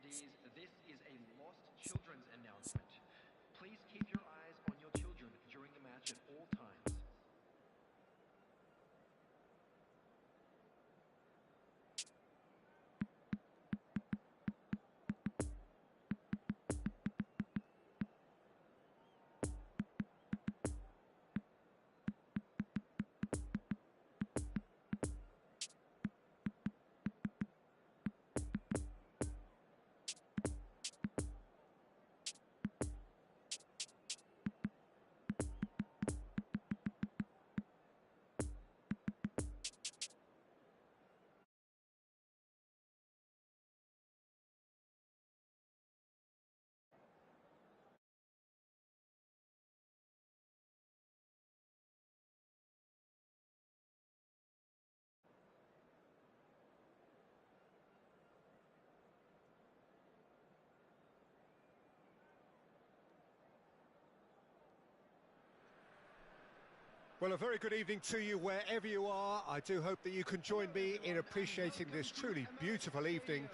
Attendees, this is a lost children's announcement. Please keep your eyes on your children during the match at all times. Well, a very good evening to you wherever you are. I do hope that you can join me in appreciating this truly beautiful evening,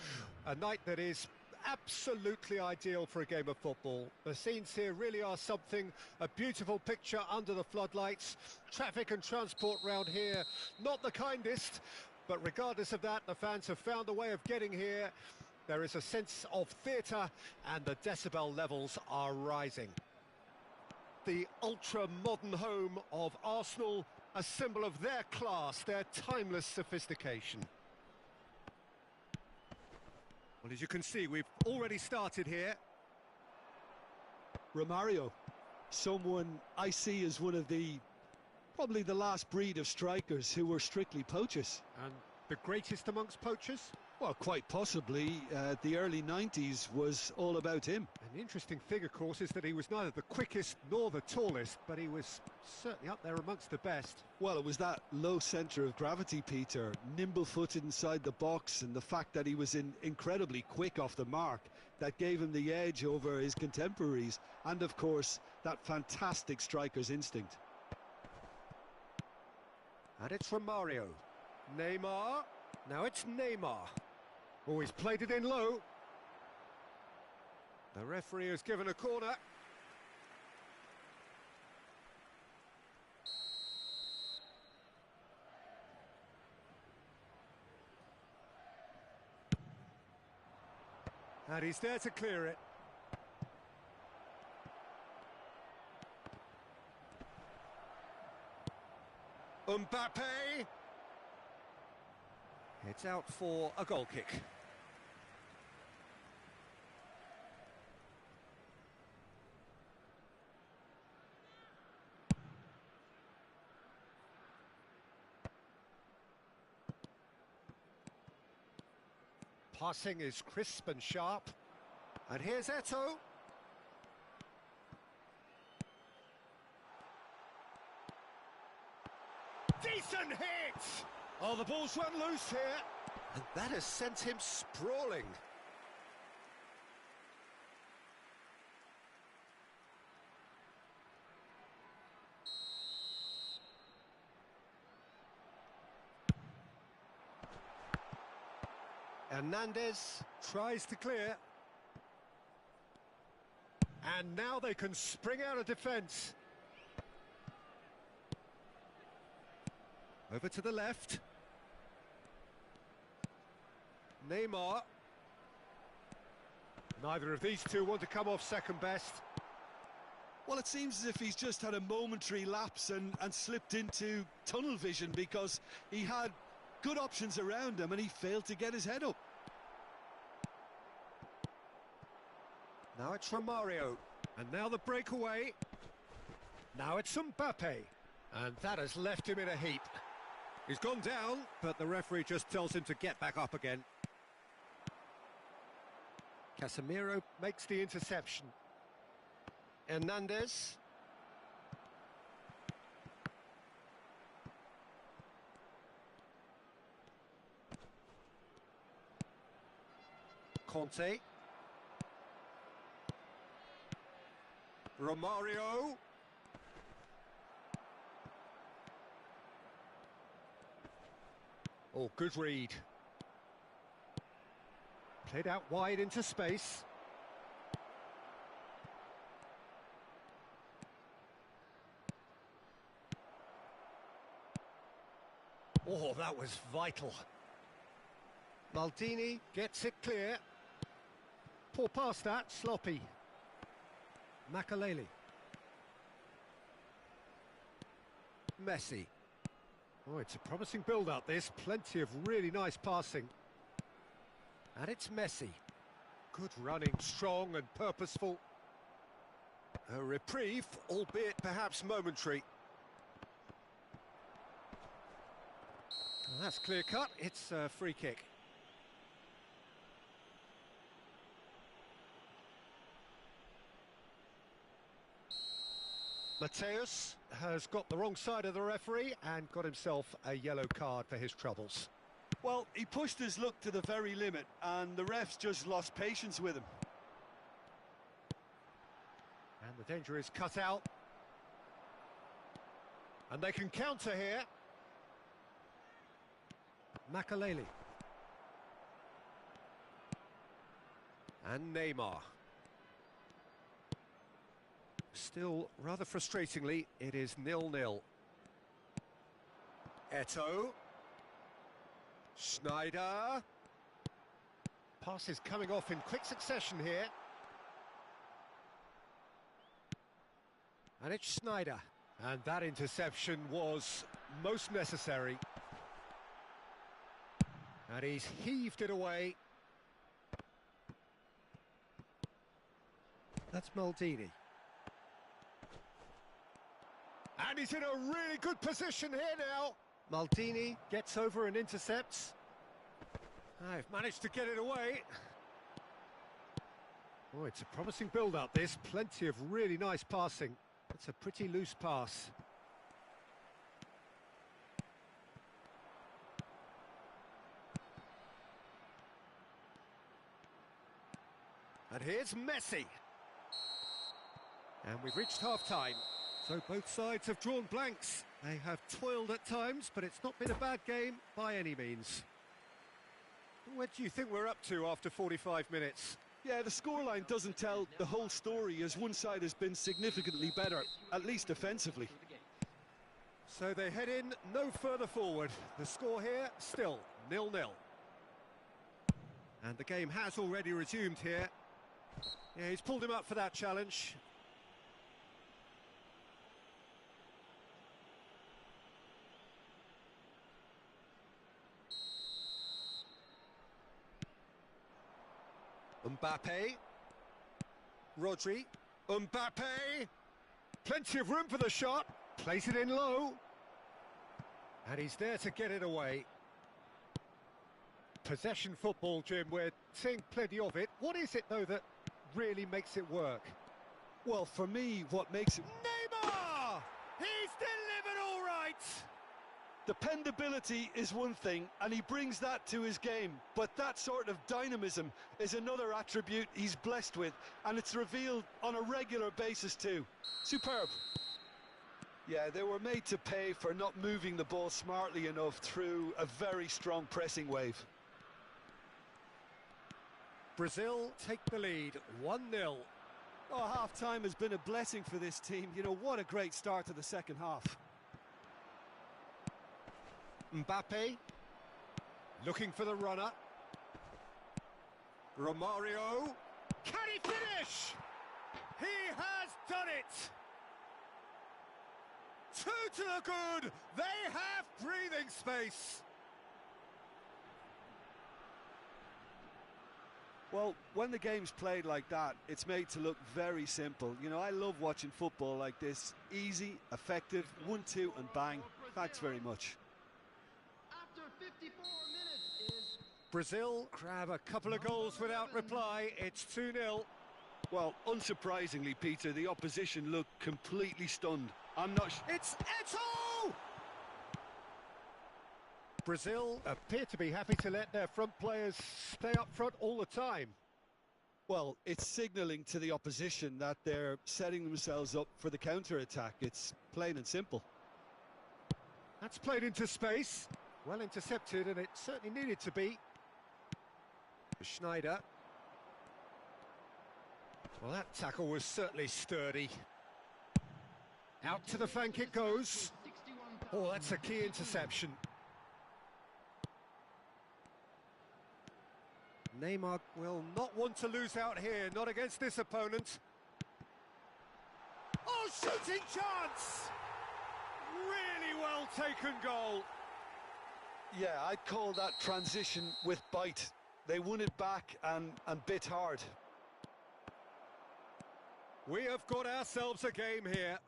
a night that is absolutely ideal for a game of football. The scenes here really are something, a beautiful picture under the floodlights. Traffic and transport round here, not the kindest, but regardless of that, the fans have found a way of getting here. There is a sense of theatre and the decibel levels are rising. The ultra-modern home of Arsenal, a symbol of their class, their timeless sophistication. Well, as you can see, we've already started here. Romario, someone I see as one of probably the last breed of strikers who were strictly poachers. And the greatest amongst poachers? Well, quite possibly. The early 90s was all about him. And the interesting thing, of course, is that he was neither the quickest nor the tallest, but he was certainly up there amongst the best. Well, it was that low centre of gravity, Peter, nimble-footed inside the box, and the fact that he was incredibly quick off the mark that gave him the edge over his contemporaries, and of course, that fantastic striker's instinct. And it's Romario. Neymar. Now it's Neymar. Oh, he's played it in low. The referee has given a corner. And he's there to clear it. Mbappe. It's out for a goal kick. Passing is crisp and sharp. And here's Eto'o. Decent hit! Oh, the ball's run loose here. And that has sent him sprawling. Hernandez tries to clear. And now they can spring out of defence. Over to the left. Neymar. Neither of these two want to come off second best. Well, it seems as if he's just had a momentary lapse and slipped into tunnel vision, because he had good options around him and he failed to get his head up. Now it's Romario. And now the breakaway. Now it's Mbappe. And that has left him in a heap. He's gone down, but the referee just tells him to get back up again. Casemiro makes the interception. Hernandez. Conte. Romario. Oh, good read. Played out wide into space. Oh, that was vital. Maldini gets it clear. Poor pass that, sloppy. Makaleli. Messi. Oh, it's a promising build-up, this. Plenty of really nice passing. And it's Messi. Good running, strong and purposeful. A reprieve, albeit perhaps momentary. Well, that's clear-cut. It's a free kick. Mateus has got the wrong side of the referee and got himself a yellow card for his troubles. Well, he pushed his luck to the very limit, and the refs just lost patience with him. And the danger is cut out. And they can counter here. Makaleli. And Neymar. Still, rather frustratingly, it is 0-0. Eto'o. Schneider. Pass is coming off in quick succession here. And it's Schneider. And that interception was most necessary. And he's heaved it away. That's Maldini. And he's in a really good position here now. Maldini gets over and intercepts. I've managed to get it away. Oh, it's a promising build-up, this. Plenty of really nice passing. It's a pretty loose pass. And here's Messi. And we've reached half-time. So both sides have drawn blanks. They have toiled at times, but it's not been a bad game by any means. What do you think we're up to after 45 minutes? Yeah, the scoreline doesn't tell the whole story, as one side has been significantly better, at least defensively. So they head in no further forward. The score here, still 0-0. And the game has already resumed here. Yeah, he's pulled him up for that challenge. Mbappe. Rodri. Mbappe. Plenty of room for the shot. Plays it in low. And he's there to get it away. Possession football, Jim, we're seeing plenty of it. What is it, though, that really makes it work? Well, for me, what makes it... Neymar! He's delivered all right! Dependability is one thing, and he brings that to his game, but that sort of dynamism is another attribute he's blessed with, and it's revealed on a regular basis too. Superb. Yeah, they were made to pay for not moving the ball smartly enough through a very strong pressing wave. Brazil take the lead, 1-0. Oh, half-time has been a blessing for this team. You know, what a great start to the second half. Mbappe, looking for the runner. Romario, can he finish? He has done it! Two to the good, they have breathing space. Well, when the game's played like that, it's made to look very simple. You know, I love watching football like this. Easy, effective, 1-2 and bang. Thanks very much. Brazil grab a couple of goals without reply. It's 2-0. Well, unsurprisingly, Peter, the opposition looked completely stunned. I'm not It's Eto'o! Brazil appear to be happy to let their front players stay up front all the time. Well, it's signalling to the opposition that they're setting themselves up for the counter-attack. It's plain and simple. That's played into space. Well intercepted, and it certainly needed to be. Schneider. Well, that tackle was certainly sturdy. Out to the flank it goes. Oh, that's a key interception. Neymar will not want to lose out here, not against this opponent. Oh, shooting chance! Really well taken goal. Yeah, I'd call that transition with bite. They won it back and bit hard. We have got ourselves a game here.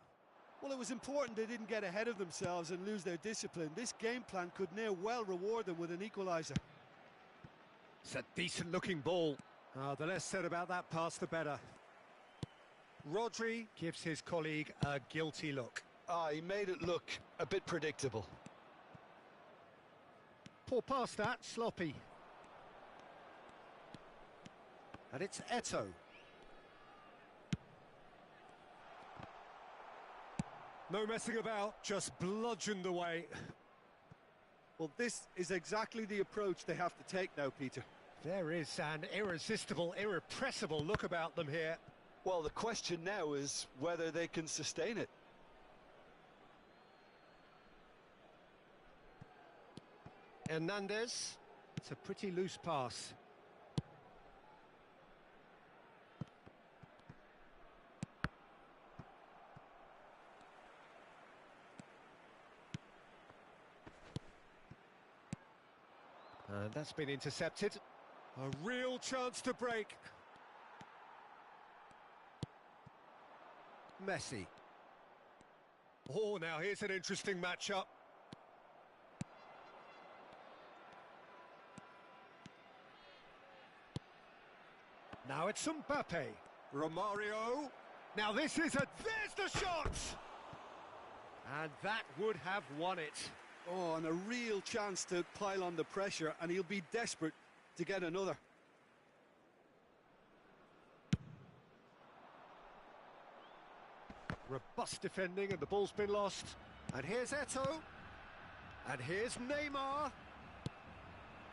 Well, it was important they didn't get ahead of themselves and lose their discipline. This game plan could near well reward them with an equaliser. It's a decent-looking ball. The less said about that pass, the better. Rodri gives his colleague a guilty look. He made it look a bit predictable. Poor pass that, sloppy. And it's Eto'o. No messing about, just bludgeoned away. Well, this is exactly the approach they have to take now, Peter. There is an irresistible, irrepressible look about them here. Well, the question now is whether they can sustain it. Hernandez. It's a pretty loose pass. And that's been intercepted. A real chance to break. Messi. Oh, now here's an interesting matchup. Now it's Mbappe. Romario. Now this is there's the shot! And that would have won it. Oh, and a real chance to pile on the pressure, and he'll be desperate to get another. Robust defending, and the ball's been lost. And here's Eto'o. And here's Neymar.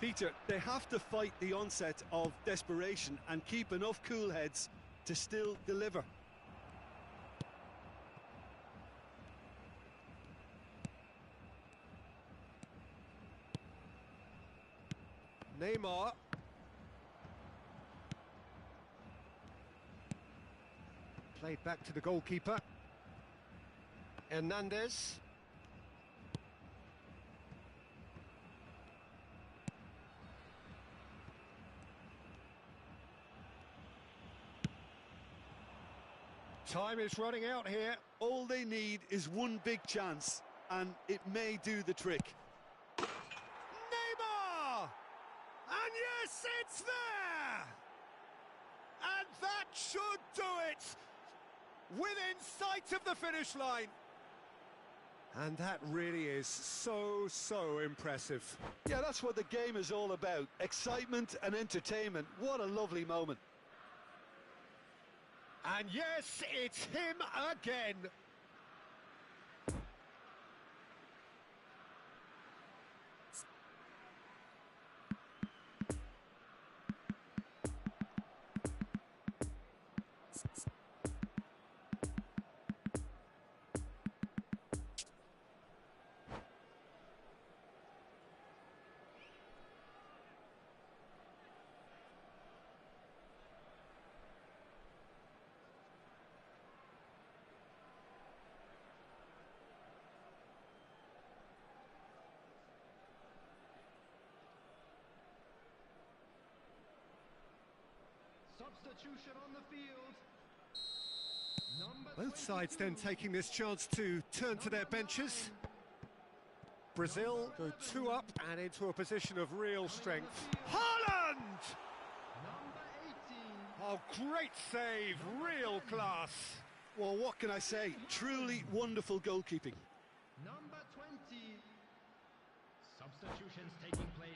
Peter, they have to fight the onset of desperation and keep enough cool heads to still deliver. Neymar. Played back to the goalkeeper. Hernandez. Time is running out here. All they need is one big chance, and it may do the trick. Neymar! And yes, it's there! And that should do it! Within sight of the finish line. And that really is so impressive. Yeah, that's what the game is all about. Excitement and entertainment. What a lovely moment. And yes, it's him again. Substitution on the field. Both sides then taking this chance to turn to their benches. Brazil go 2 up and into a position of real strength. Haaland! Oh, great save, real class. Well, what can I say? Truly wonderful goalkeeping. Number 20. Substitutions taking place.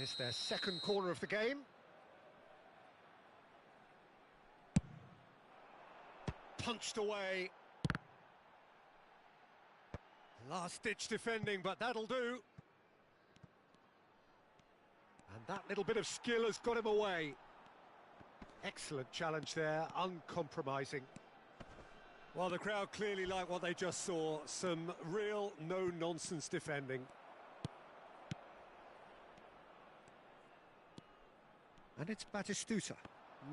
It's their second corner of the game. Punched away. Last-ditch defending, but that'll do. And that little bit of skill has got him away. Excellent challenge there, uncompromising. Well, the crowd clearly like what they just saw. Some real no-nonsense defending. And it's Batistuta.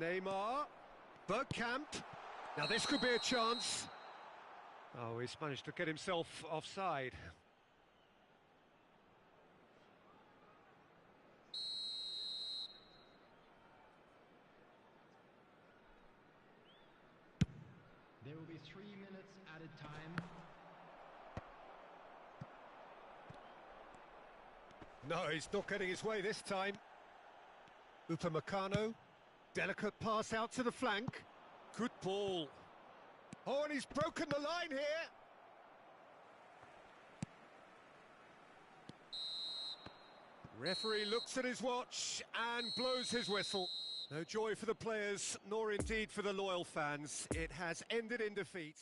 Neymar. Bergkamp. Now this could be a chance. Oh, he's managed to get himself offside. There will be 3 minutes added time. No, he's not getting his way this time. Upamecano. Delicate pass out to the flank. Good ball. Oh, and he's broken the line here. Referee looks at his watch and blows his whistle. No joy for the players, nor indeed for the loyal fans. It has ended in defeat.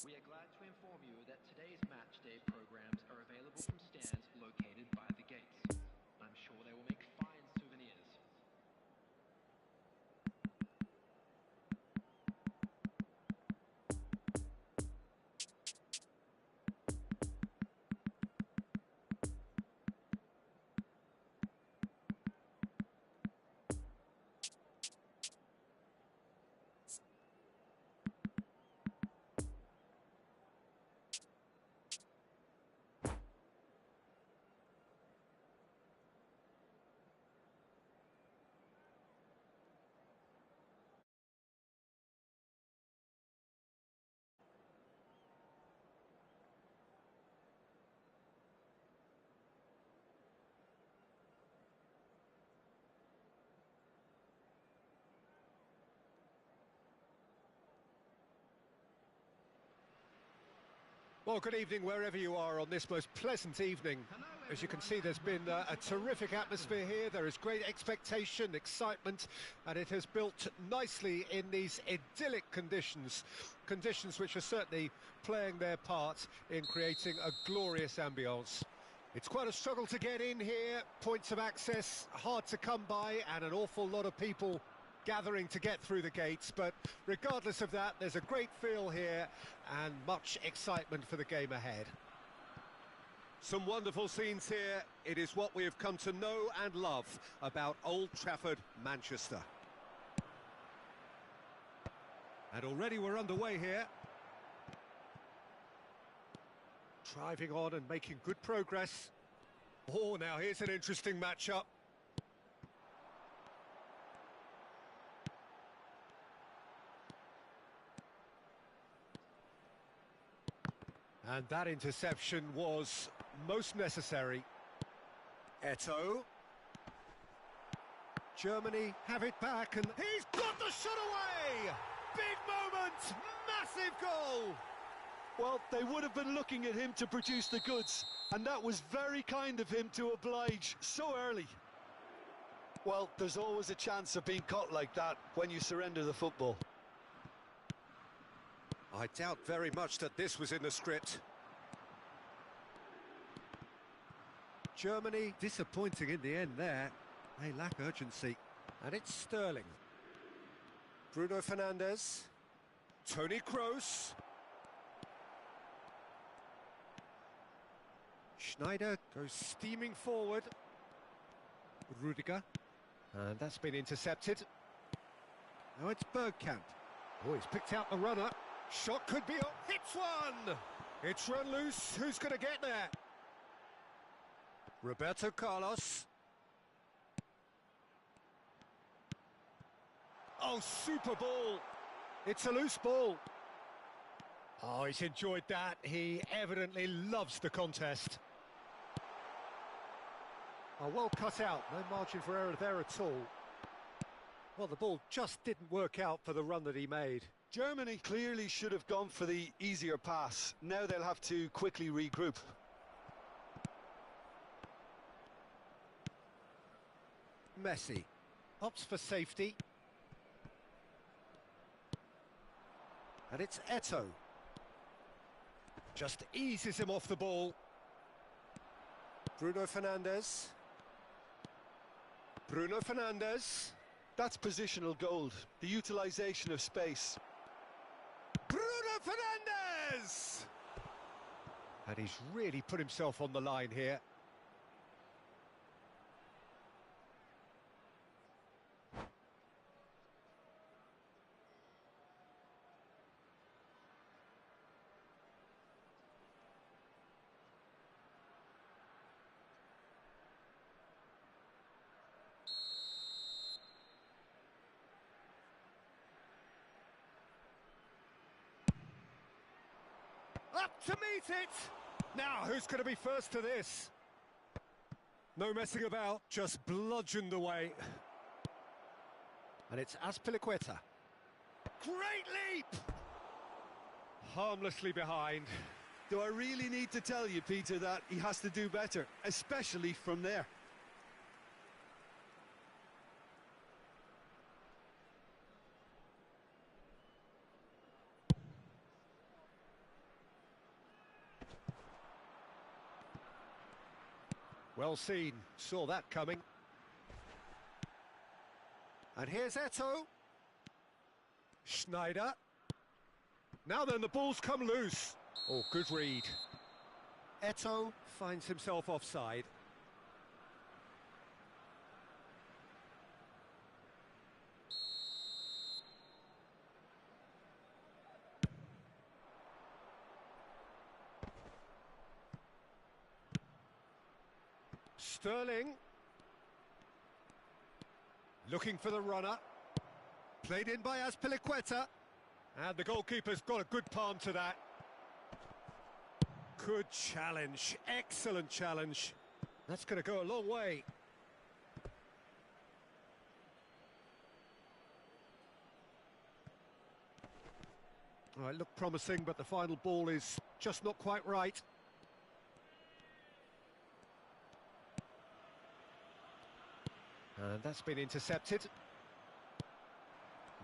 We are glad to inform you that today's match day programs are available from stands located by the gates. I'm sure they will make fine souvenirs. Well, good evening wherever you are on this most pleasant evening. As you can see, there's been a terrific atmosphere here. There is great expectation, excitement, and it has built nicely in these idyllic conditions. Conditions which are certainly playing their part in creating a glorious ambience. It's quite a struggle to get in here, points of access hard to come by, and an awful lot of people gathering to get through the gates, but regardless of that, there's a great feel here and much excitement for the game ahead. Some wonderful scenes here. It is what we have come to know and love about Old Trafford, Manchester. And already we're underway here. Driving on and making good progress. Oh, now here's an interesting matchup. And that interception was most necessary. Eto'o. Germany have it back, and he's got the shot away! Big moment, massive goal! Well, they would have been looking at him to produce the goods, and that was very kind of him to oblige so early. Well, there's always a chance of being caught like that when you surrender the football. I doubt very much that this was in the script. Germany disappointing in the end there. They lack urgency. And it's Sterling. Bruno Fernandes. Toni Kroos. Schneider goes steaming forward. Rudiger. And that's been intercepted. Now it's Bergkamp. Oh, he's picked out the runner. Shot could be on. Hits one! It's run loose. Who's going to get there? Roberto Carlos. Oh, super ball. It's a loose ball. Oh, he's enjoyed that. He evidently loves the contest. Oh, well cut out. No margin for error there at all. Well, the ball just didn't work out for the run that he made. Germany clearly should have gone for the easier pass. Now they'll have to quickly regroup. Messi opts for safety. And it's Eto'o. Just eases him off the ball. Bruno Fernandes. Bruno Fernandes. That's positional gold, the utilisation of space. Bruno Fernandes! And he's really put himself on the line here. Up to meet it! Now, who's going to be first to this? No messing about, just bludgeoned away. And it's Azpilicueta. Great leap! Harmlessly behind. Do I really need to tell you, Peter, that he has to do better, especially from there? Well seen, saw that coming. And here's Eto'o. Schneider. Now then, the ball's come loose. Oh, good read. Eto'o finds himself offside. Sterling. Looking for the runner. Played in by Azpilicueta. And the goalkeeper's got a good palm to that. Good challenge. Excellent challenge. That's going to go a long way. All right, looked promising, but the final ball is just not quite right. And that's been intercepted.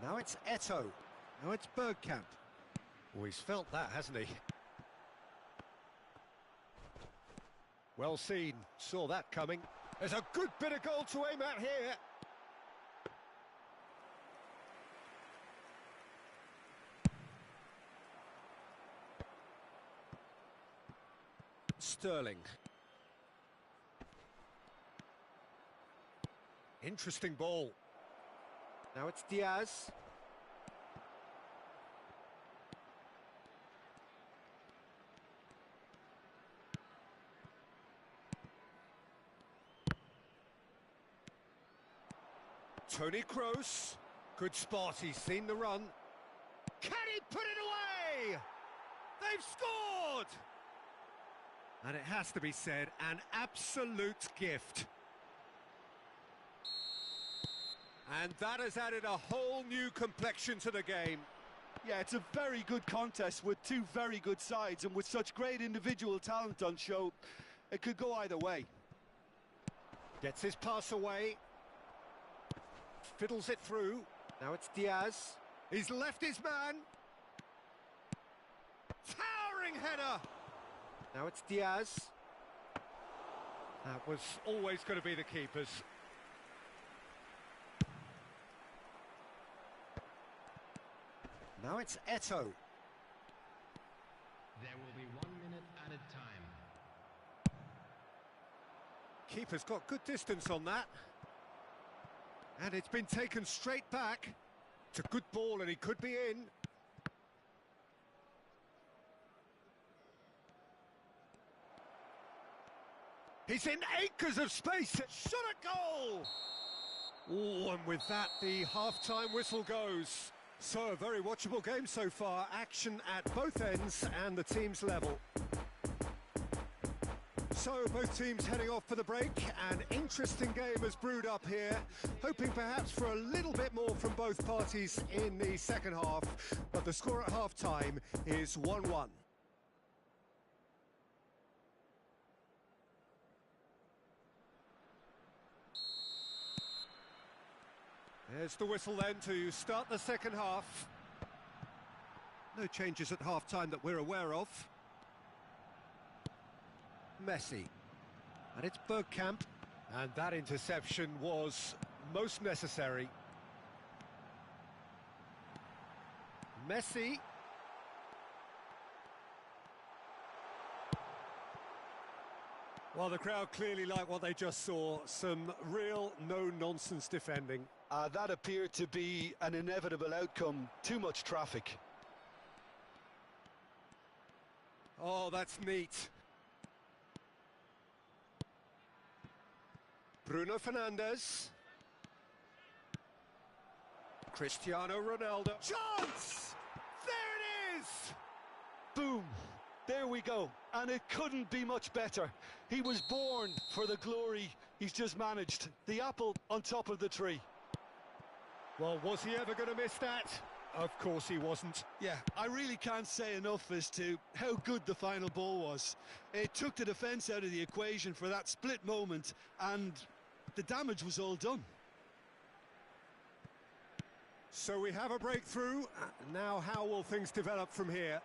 Now it's Eto'o. Now it's Bergkamp. Oh, he's felt that, hasn't he? Well seen. Saw that coming. There's a good bit of goal to aim at here. Sterling. Interesting ball. Now it's Diaz. Toni Kroos. Good spot, he's seen the run. Can he put it away? They've scored! And it has to be said, an absolute gift. And that has added a whole new complexion to the game. Yeah, it's a very good contest with two very good sides, and with such great individual talent on show, it could go either way. Gets his pass away. Fiddles it through. Now it's Diaz. He's left his man. Towering header. Now it's Diaz. That was always going to be the keeper's. Now it's Eto'o. There will be 1 minute added time. Keeper's got good distance on that. And it's been taken straight back. It's a good ball and he could be in. He's in acres of space. Shot a goal! Oh, and with that, the half-time whistle goes. So, a very watchable game so far. Action at both ends and the team's level. So, both teams heading off for the break. An interesting game has brewed up here. Hoping perhaps for a little bit more from both parties in the second half. But the score at half-time is 1-1. There's the whistle then to start the second half. No changes at half-time that we're aware of. Messi. And it's Bergkamp. And that interception was most necessary. Messi. Well, the crowd clearly like what they just saw. Some real no-nonsense defending. That appeared to be an inevitable outcome. Too much traffic. Oh, that's neat. Bruno Fernandes. Cristiano Ronaldo. Chance! There it is! Boom! There we go. And it couldn't be much better. He was born for the glory he's just managed. The apple on top of the tree. Well, was he ever going to miss that? Of course he wasn't. Yeah, I really can't say enough as to how good the final ball was. It took the defence out of the equation for that split moment, and the damage was all done. So we have a breakthrough. Now how will things develop from here?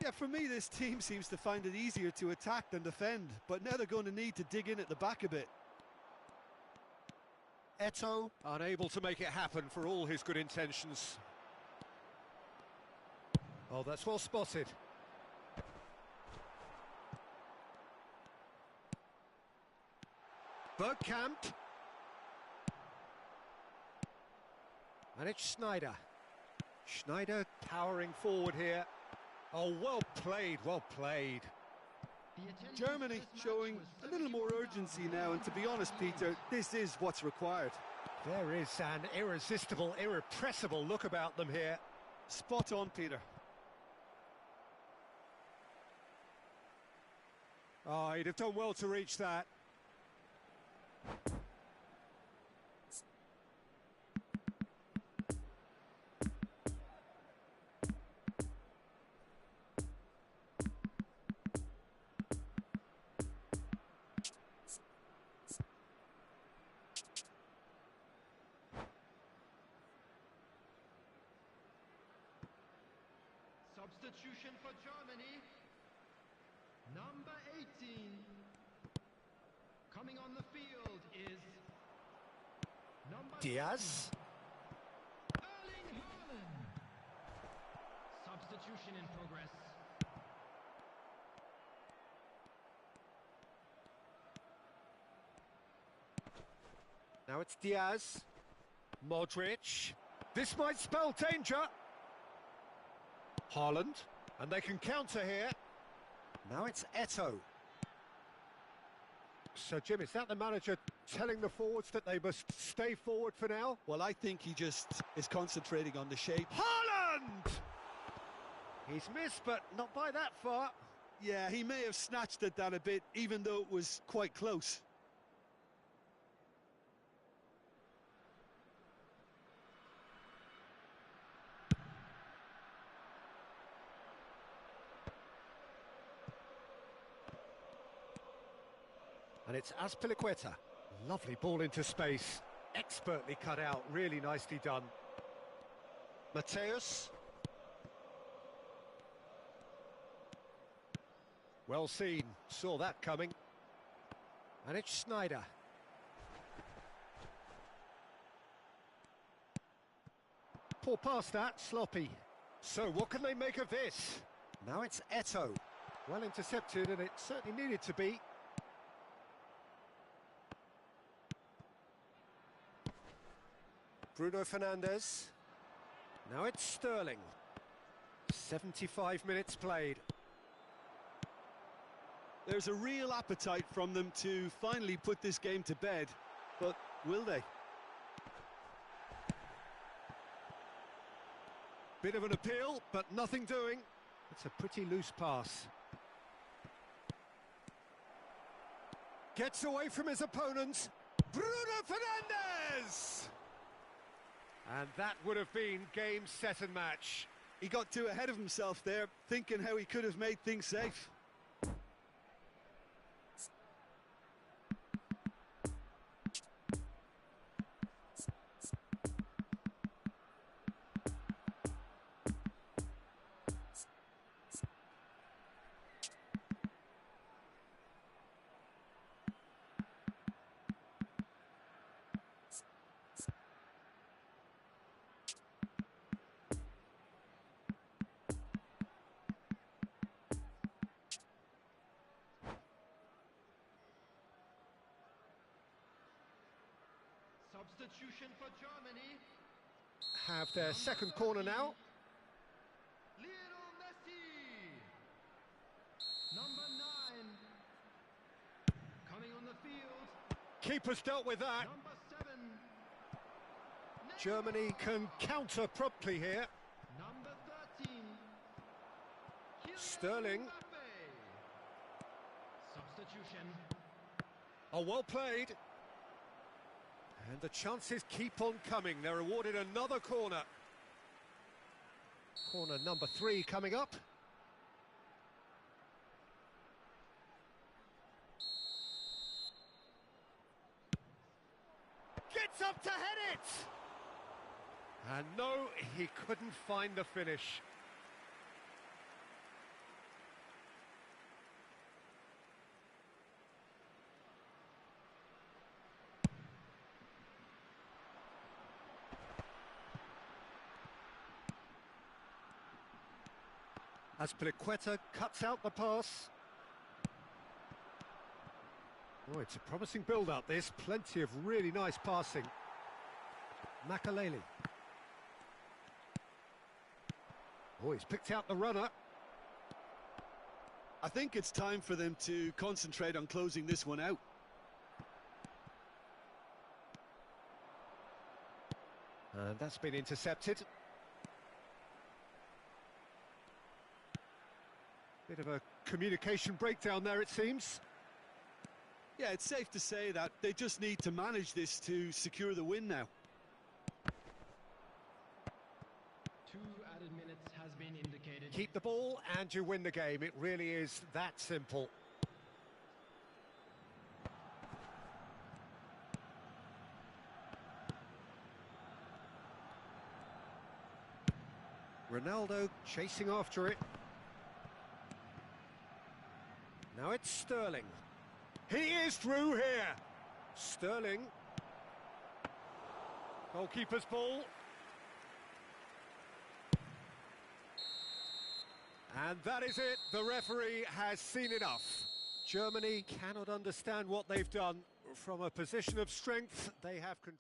Yeah, for me, this team seems to find it easier to attack than defend, but now they're going to need to dig in at the back a bit. Eto'o unable to make it happen for all his good intentions. Oh, that's well spotted. Bergkamp. And it's Schneider. Schneider powering forward here. Oh, well played, well played. Germany showing a little more urgency now, and to be honest, Peter, this is what's required. There is an irresistible, irrepressible look about them here. Spot on, Peter. Oh, he'd have done well to reach that. Substitution for Germany. Number 18. Coming on the field is number Diaz. Erling Haaland. Substitution in progress. Now it's Diaz. Modric. This might spell danger. Haaland. And they can counter here. Now it's Eto'o. So, Jim, is that the manager telling the forwards that they must stay forward for now? Well, I think he just is concentrating on the shape. Haaland! He's missed, but not by that far. Yeah, he may have snatched at that a bit, even though it was quite close. And it's Azpilicueta. Lovely ball into space. Expertly cut out. Really nicely done. Mateus. Well seen. Saw that coming. And it's Schneider. Poor pass that. Sloppy. So what can they make of this? Now it's Eto'o. Well intercepted, and it certainly needed to be. Bruno Fernandes. Now it's Sterling. 75 minutes played. There's a real appetite from them to finally put this game to bed, but will they? Bit of an appeal, but nothing doing. It's a pretty loose pass. Gets away from his opponents. Bruno Fernandes! And that would have been game, set and match. He got too ahead of himself there, thinking how he could have made things safe. Substitution for Germany. Have their second corner now. Lionel Messi. Number 9. Coming on the field. Keeper's dealt with that. Number 7. Germany can counter promptly here. Number 13. Kylian Sterling. Mbappe. Substitution. Oh, well played. And the chances keep on coming. They're awarded another corner. Corner number 3 coming up. Gets up to head it! And no, he couldn't find the finish. Azpilicueta cuts out the pass. Oh, it's a promising build-up, this. Plenty of really nice passing. Makaleli. Oh, he's picked out the runner. I think it's time for them to concentrate on closing this one out. And that's been intercepted. Bit of a communication breakdown there, it seems. Yeah, it's safe to say that they just need to manage this to secure the win now. 2 added minutes has been indicated. Keep the ball and you win the game. It really is that simple. Ronaldo chasing after it. Now it's Sterling. He is through here. Sterling. Goalkeeper's ball. And that is it. The referee has seen enough. Germany cannot understand what they've done. From a position of strength, they have control.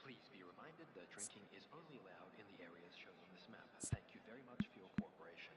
Please be reminded that drinking is only allowed in the areas shown on this map. Thank you very much for your cooperation.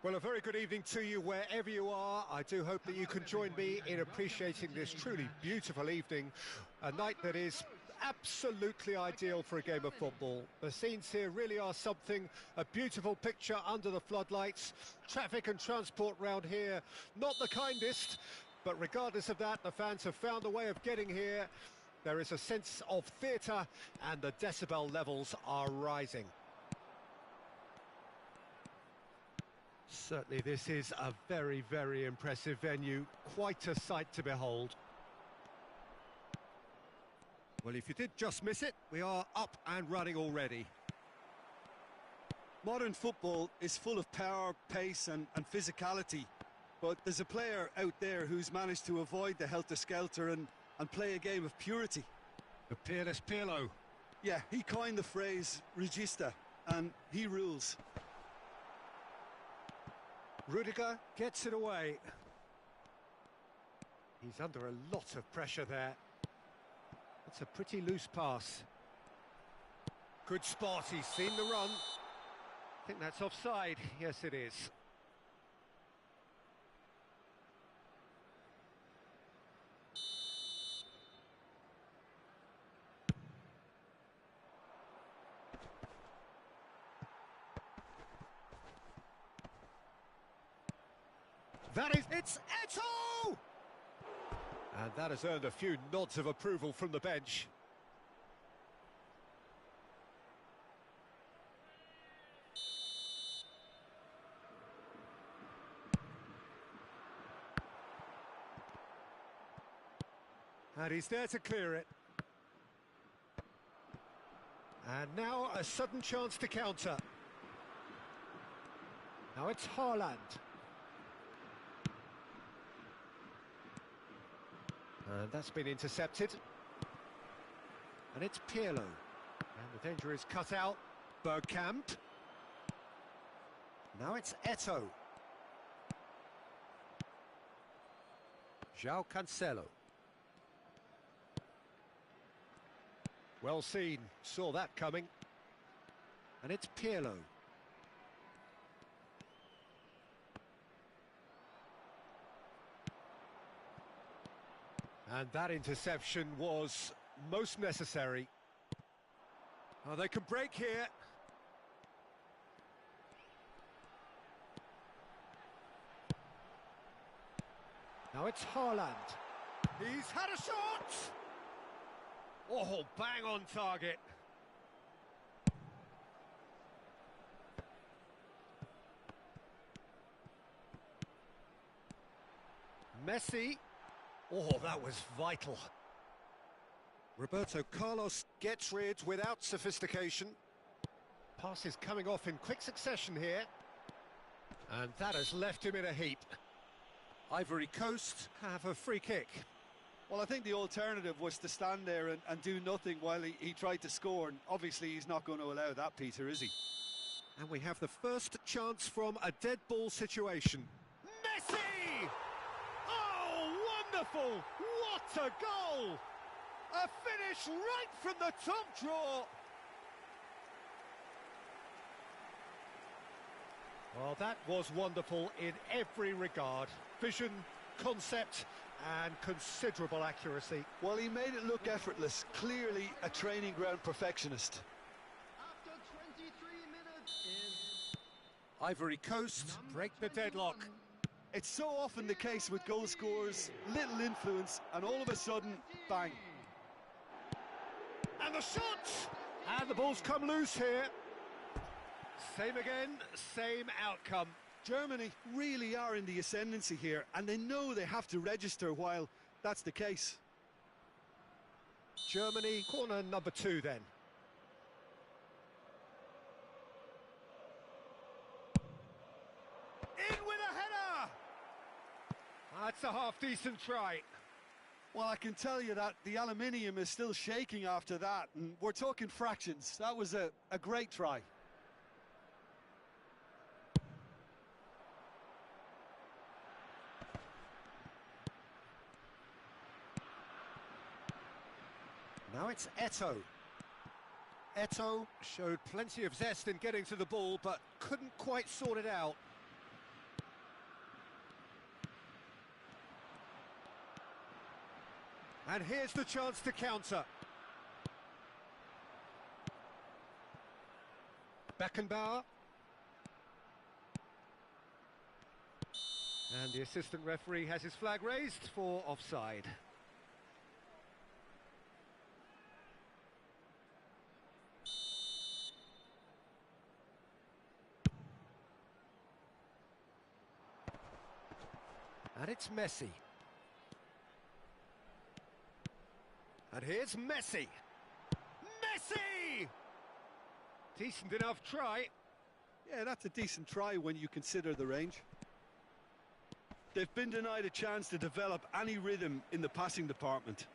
Well, a very good evening to you wherever you are. I do hope that you can join me in appreciating this truly beautiful evening, a night that is absolutely ideal for a game of football. The scenes here really are something, a beautiful picture under the floodlights. Traffic and transport round here, not the kindest, but regardless of that, the fans have found a way of getting here. There is a sense of theatre and the decibel levels are rising. Certainly this is a very, very impressive venue, quite a sight to behold. Well, if you did just miss it, we are up and running already. Modern football is full of power, pace and physicality, but there's a player out there who's managed to avoid the helter-skelter and play a game of purity. The peerless Pirlo. Yeah, he coined the phrase regista, and he rules. Rudiger gets it away. He's under a lot of pressure there. It's a pretty loose pass. Good spot, he's seen the run. I think that's offside. Yes, it is. It's Eto'o! And that has earned a few nods of approval from the bench. And he's there to clear it. And now a sudden chance to counter. Now it's Haaland. And that's been intercepted. And it's Pirlo. And the danger is cut out. Bergkamp. Now it's Eto'o. João Cancelo. Well seen, saw that coming. And it's Pirlo. And that interception was most necessary. Oh, they can break here. Now it's Haaland. He's had a shot! Oh, bang on target. Messi. Oh, that was vital. Roberto Carlos gets rid without sophistication. Passes coming off in quick succession here. And that has left him in a heap. Ivory Coast have a free kick. Well, I think the alternative was to stand there and do nothing while he tried to score. And obviously he's not going to allow that, Peter, is he? And we have the first chance from a dead ball situation. Messi! Wonderful! What a goal! A finish right from the top draw! Well, that was wonderful in every regard. Vision, concept, and considerable accuracy. Well, he made it look effortless. Clearly a training ground perfectionist. After 23 minutes Ivory Coast break the deadlock. It's so often the case with goal scorers, little influence, and all of a sudden, bang. And the shot! And the ball's come loose here. Same again, same outcome. Germany really are in the ascendancy here, and they know they have to register while that's the case. Germany, corner number 2 then. In with a header! That's a half-decent try. Well, I can tell you that the aluminium is still shaking after that, and we're talking fractions. That was a great try. Now it's Eto'o. Eto'o showed plenty of zest in getting to the ball, but couldn't quite sort it out. And here's the chance to counter. Beckenbauer. And the assistant referee has his flag raised for offside. And it's Messi. And here's Messi. Messi! Decent enough try. Yeah, that's a decent try when you consider the range. They've been denied a chance to develop any rhythm in the passing department.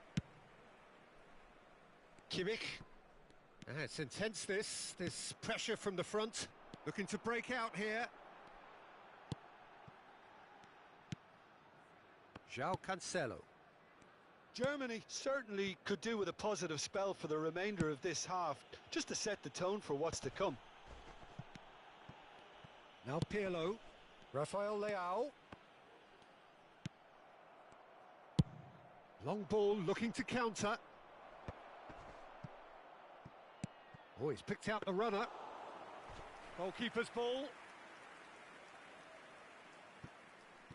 Kimmich. It's intense, this pressure from the front. Looking to break out here. João Cancelo. Germany certainly could do with a positive spell for the remainder of this half, just to set the tone for what's to come. Now Pirlo. Rafael Leao. Long ball looking to counter. Oh, he's picked out the runner. Goalkeeper's ball.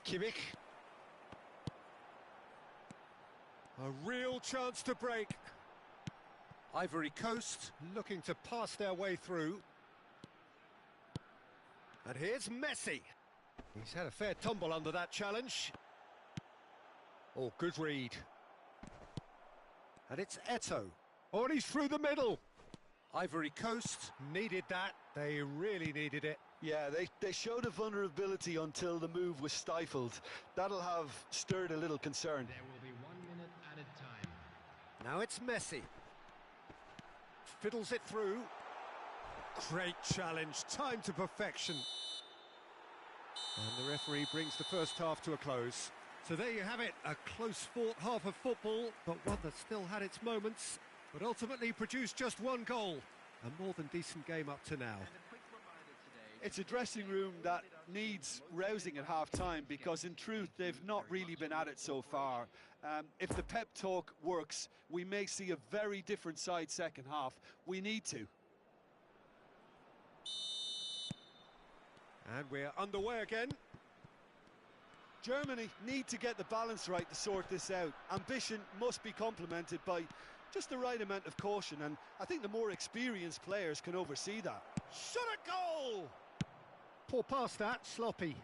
Kimmich. A real chance to break. Ivory Coast looking to pass their way through. And here's Messi. He's had a fair tumble under that challenge. Oh, good read. And it's Eto'o. Oh, and he's through the middle. Ivory Coast needed that. They really needed it. Yeah, they showed a vulnerability until the move was stifled. That'll have stirred a little concern. There will be 1 minute added time. Now it's Messi. Fiddles it through. Great challenge, time to perfection. And the referee brings the first half to a close. So there you have it, a close-fought half of football, but one that still had its moments, but ultimately produced just one goal. A more than decent game up to now. It's a dressing room that needs rousing at half-time because in truth they've not really been at it so far. If the pep talk works, we may see a very different side second half. We need to. And we're underway again. Germany need to get the balance right to sort this out. Ambition must be complemented by just the right amount of caution, and I think the more experienced players can oversee that. Shot a goal! Poor pass that, sloppy.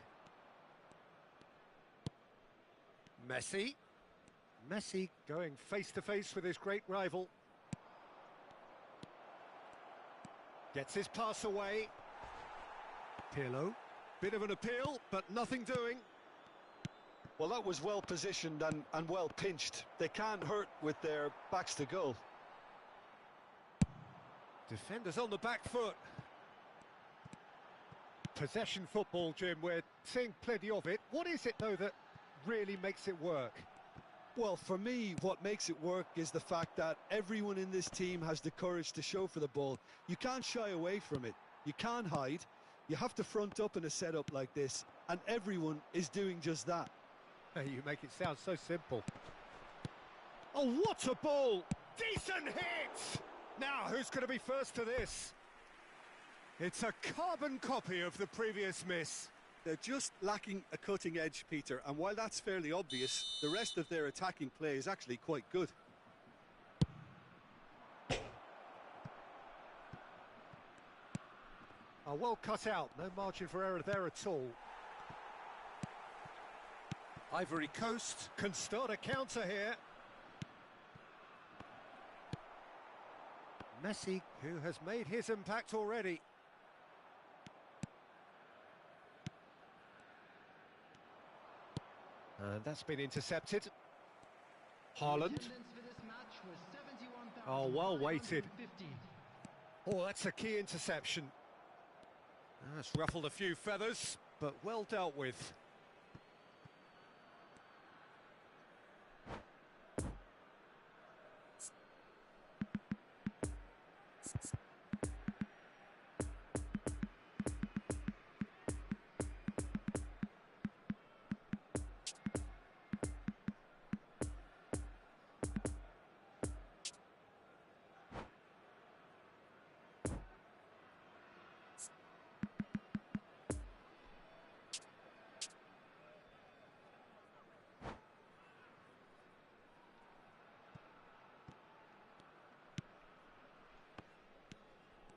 Messi. Messi going face-to-face with his great rival. Gets his pass away. Pirlo. Bit of an appeal, but nothing doing. Well, that was well positioned and well pinched. They can't hurt with their backs to goal. Defenders on the back foot. Possession football, Jim, we're seeing plenty of it. What is it, though, that really makes it work? Well, for me, what makes it work is the fact that everyone in this team has the courage to show for the ball. You can't shy away from it. You can't hide. You have to front up in a setup like this, and everyone is doing just that. You make it sound so simple. Oh, what a ball! Decent hit! Now, who's going to be first to this? It's a carbon copy of the previous miss. They're just lacking a cutting edge, Peter, and while that's fairly obvious, the rest of their attacking play is actually quite good. Oh, well cut out, no margin for error there at all. Ivory Coast can start a counter here. Messi, who has made his impact already. And that's been intercepted. Haaland. Oh, well weighted. Oh, that's a key interception. That's ruffled a few feathers, but well dealt with.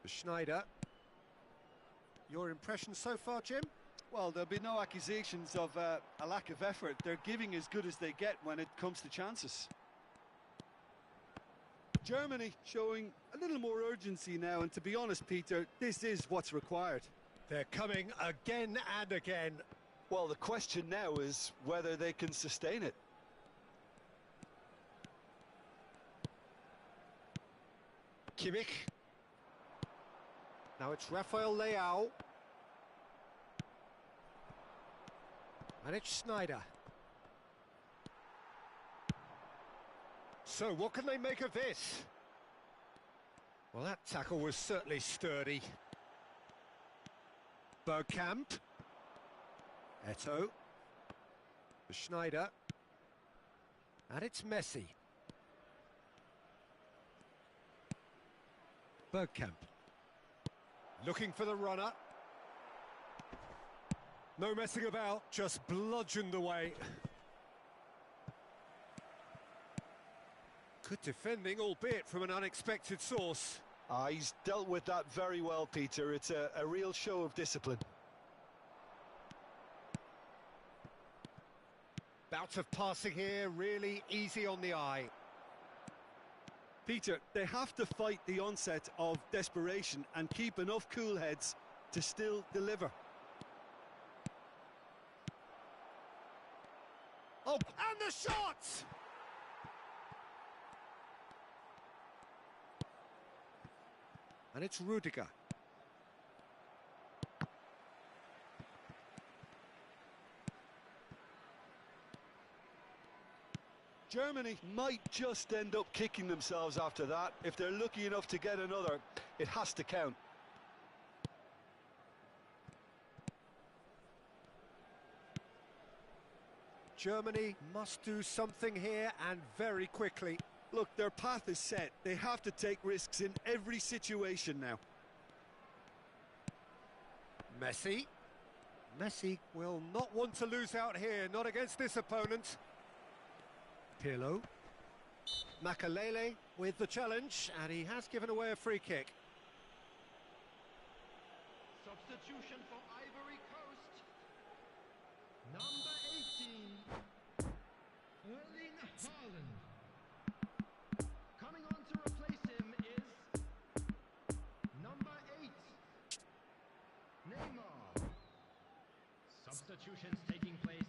Schneider. Your impression so far, Jim? Well, there'll be no accusations of a lack of effort. They're giving as good as they get when it comes to chances. Germany showing a little more urgency now, and to be honest, Peter, this is what's required. They're coming again and again. Well, the question now is whether they can sustain it. Kimmich. Now it's Rafael Leao. And it's Schneider. So what can they make of this? Well, that tackle was certainly sturdy. Bergkamp. Eto'o. Schneider. And it's Messi. Bergkamp. Looking for the runner. No messing about, just bludgeoned away. Good defending, albeit from an unexpected source. He's dealt with that very well, Peter. It's a real show of discipline. Bout of passing here, really easy on the eye. Peter, they have to fight the onset of desperation and keep enough cool heads to still deliver. Oh, and the shot! And it's Rudiger. Germany might just end up kicking themselves after that. If they're lucky enough to get another, it has to count. Germany must do something here, and very quickly. Look, their path is set. They have to take risks in every situation now. Messi. Messi will not want to lose out here, not against this opponent. Pirlo. Makalele with the challenge, and he has given away a free kick. Substitution for Ivory Coast. Number 18, Erling Haaland. Coming on to replace him is number 8, Neymar. Substitutions taking place.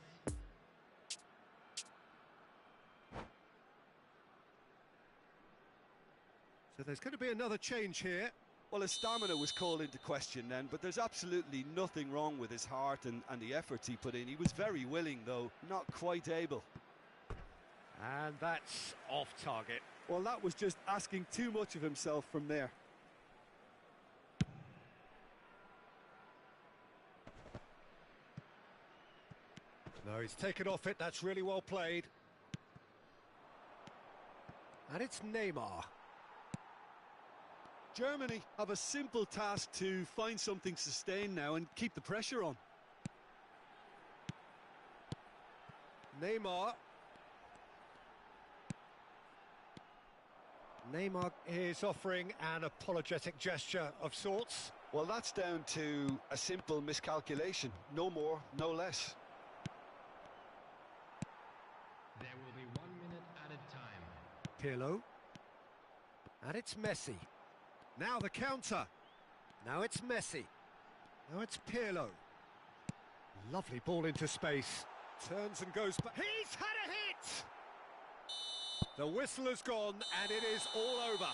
So there's going to be another change here. Well, his stamina was called into question then, but there's absolutely nothing wrong with his heart and the efforts he put in. He was very willing, though, not quite able. And that's off target. Well, that was just asking too much of himself from there. No, he's taken off it. That's really well played. And it's Neymar. Germany have a simple task to find something sustained now and keep the pressure on. Neymar. Neymar is offering an apologetic gesture of sorts. Well, that's down to a simple miscalculation. No more, no less. There will be 1 minute added time. Pirlo. And it's Messi. Now the counter. Now it's Messi. Now it's Pirlo. Lovely ball into space. Turns and goes back. He's had a hit! The whistle has gone and it is all over.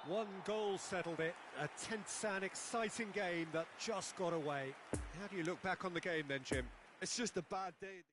One goal settled it. A tense and exciting game that just got away. How do you look back on the game then, Jim? It's just a bad day.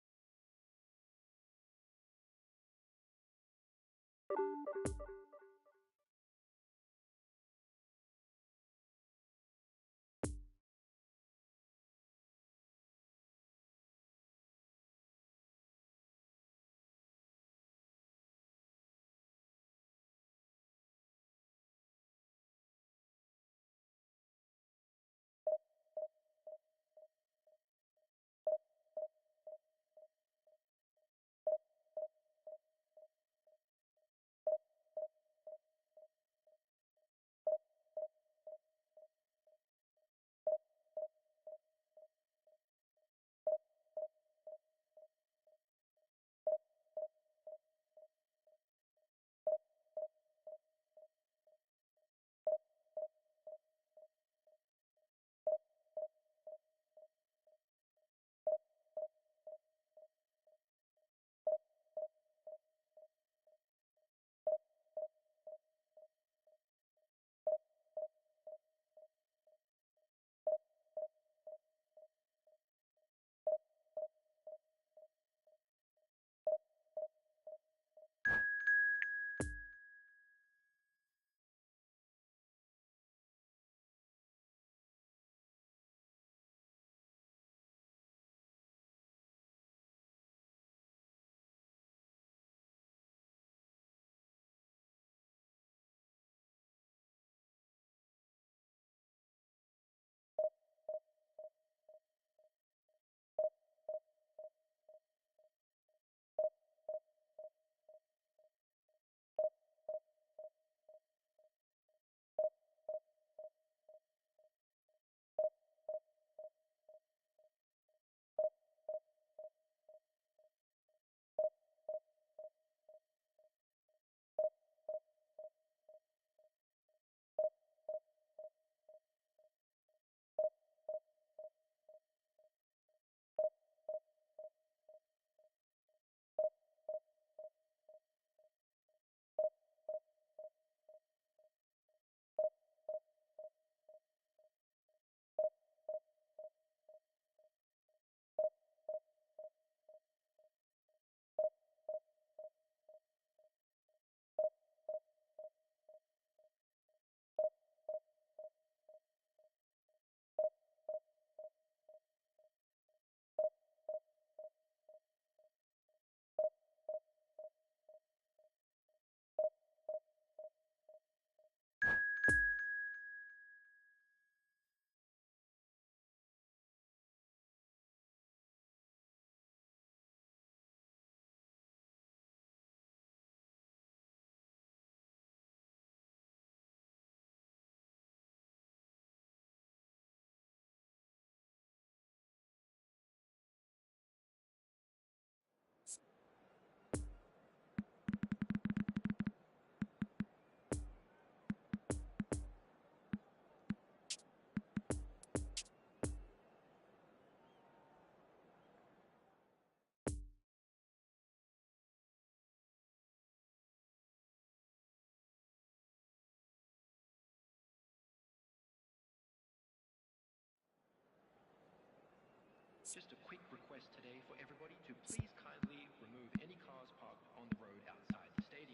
Just a quick request today for everybody to please kindly remove any cars parked on the road outside the stadium.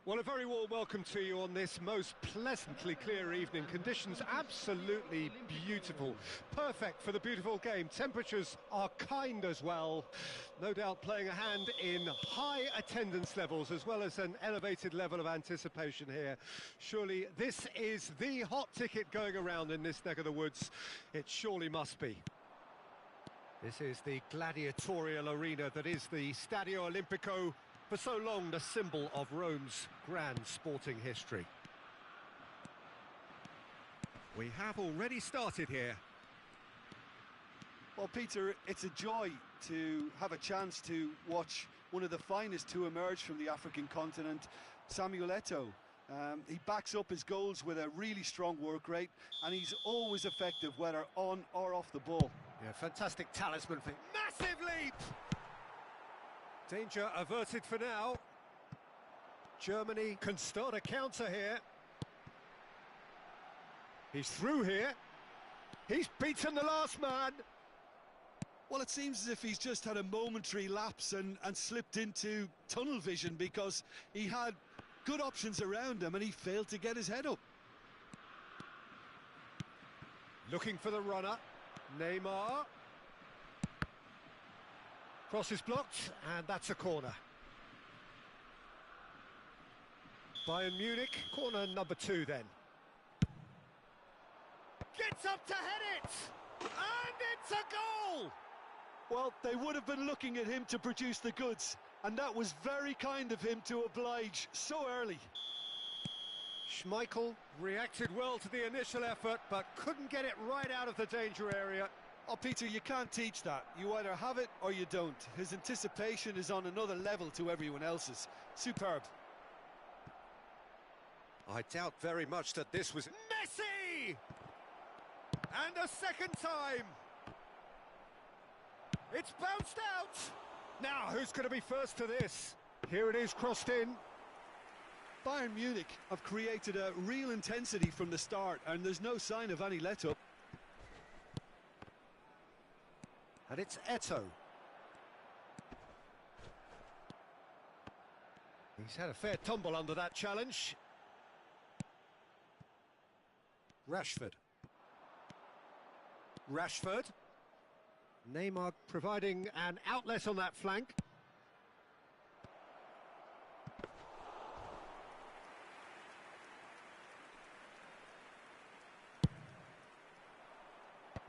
Well, a very warm welcome to you on this most pleasantly clear evening. Conditions absolutely beautiful. Perfect for the beautiful game. Temperatures are kind as well. No doubt playing a hand in high attendance levels as well as an elevated level of anticipation here. Surely this is the hot ticket going around in this neck of the woods. It surely must be. This is the gladiatorial arena that is the Stadio Olimpico, for so long the symbol of Rome's grand sporting history. We have already started here. Well, Peter, it's a joy to have a chance to watch one of the finest to emerge from the African continent, Samuel Eto'o. He backs up his goals with a really strong work rate, and he's always effective, whether on or off the ball. Yeah, fantastic talisman for him. Massive leap! Danger averted for now. Germany can start a counter here. He's through here. He's beaten the last man. Well, it seems as if he's just had a momentary lapse and slipped into tunnel vision, because he had good options around him and he failed to get his head up. Looking for the runner. Neymar. Cross is blocked, and that's a corner. Bayern Munich, corner number 2 then. Gets up to head it! And it's a goal! Well, they would have been looking at him to produce the goods, and that was very kind of him to oblige so early. Schmeichel reacted well to the initial effort, but couldn't get it right out of the danger area. Oh, Peter, you can't teach that. You either have it or you don't. His anticipation is on another level to everyone else's. Superb. I doubt very much that this was Messi! And a second time! It's bounced out! Now, who's going to be first to this? Here it is, crossed in. Bayern Munich have created a real intensity from the start, and there's no sign of any let-up. And it's Eto'o. He's had a fair tumble under that challenge. Rashford. Neymar providing an outlet on that flank.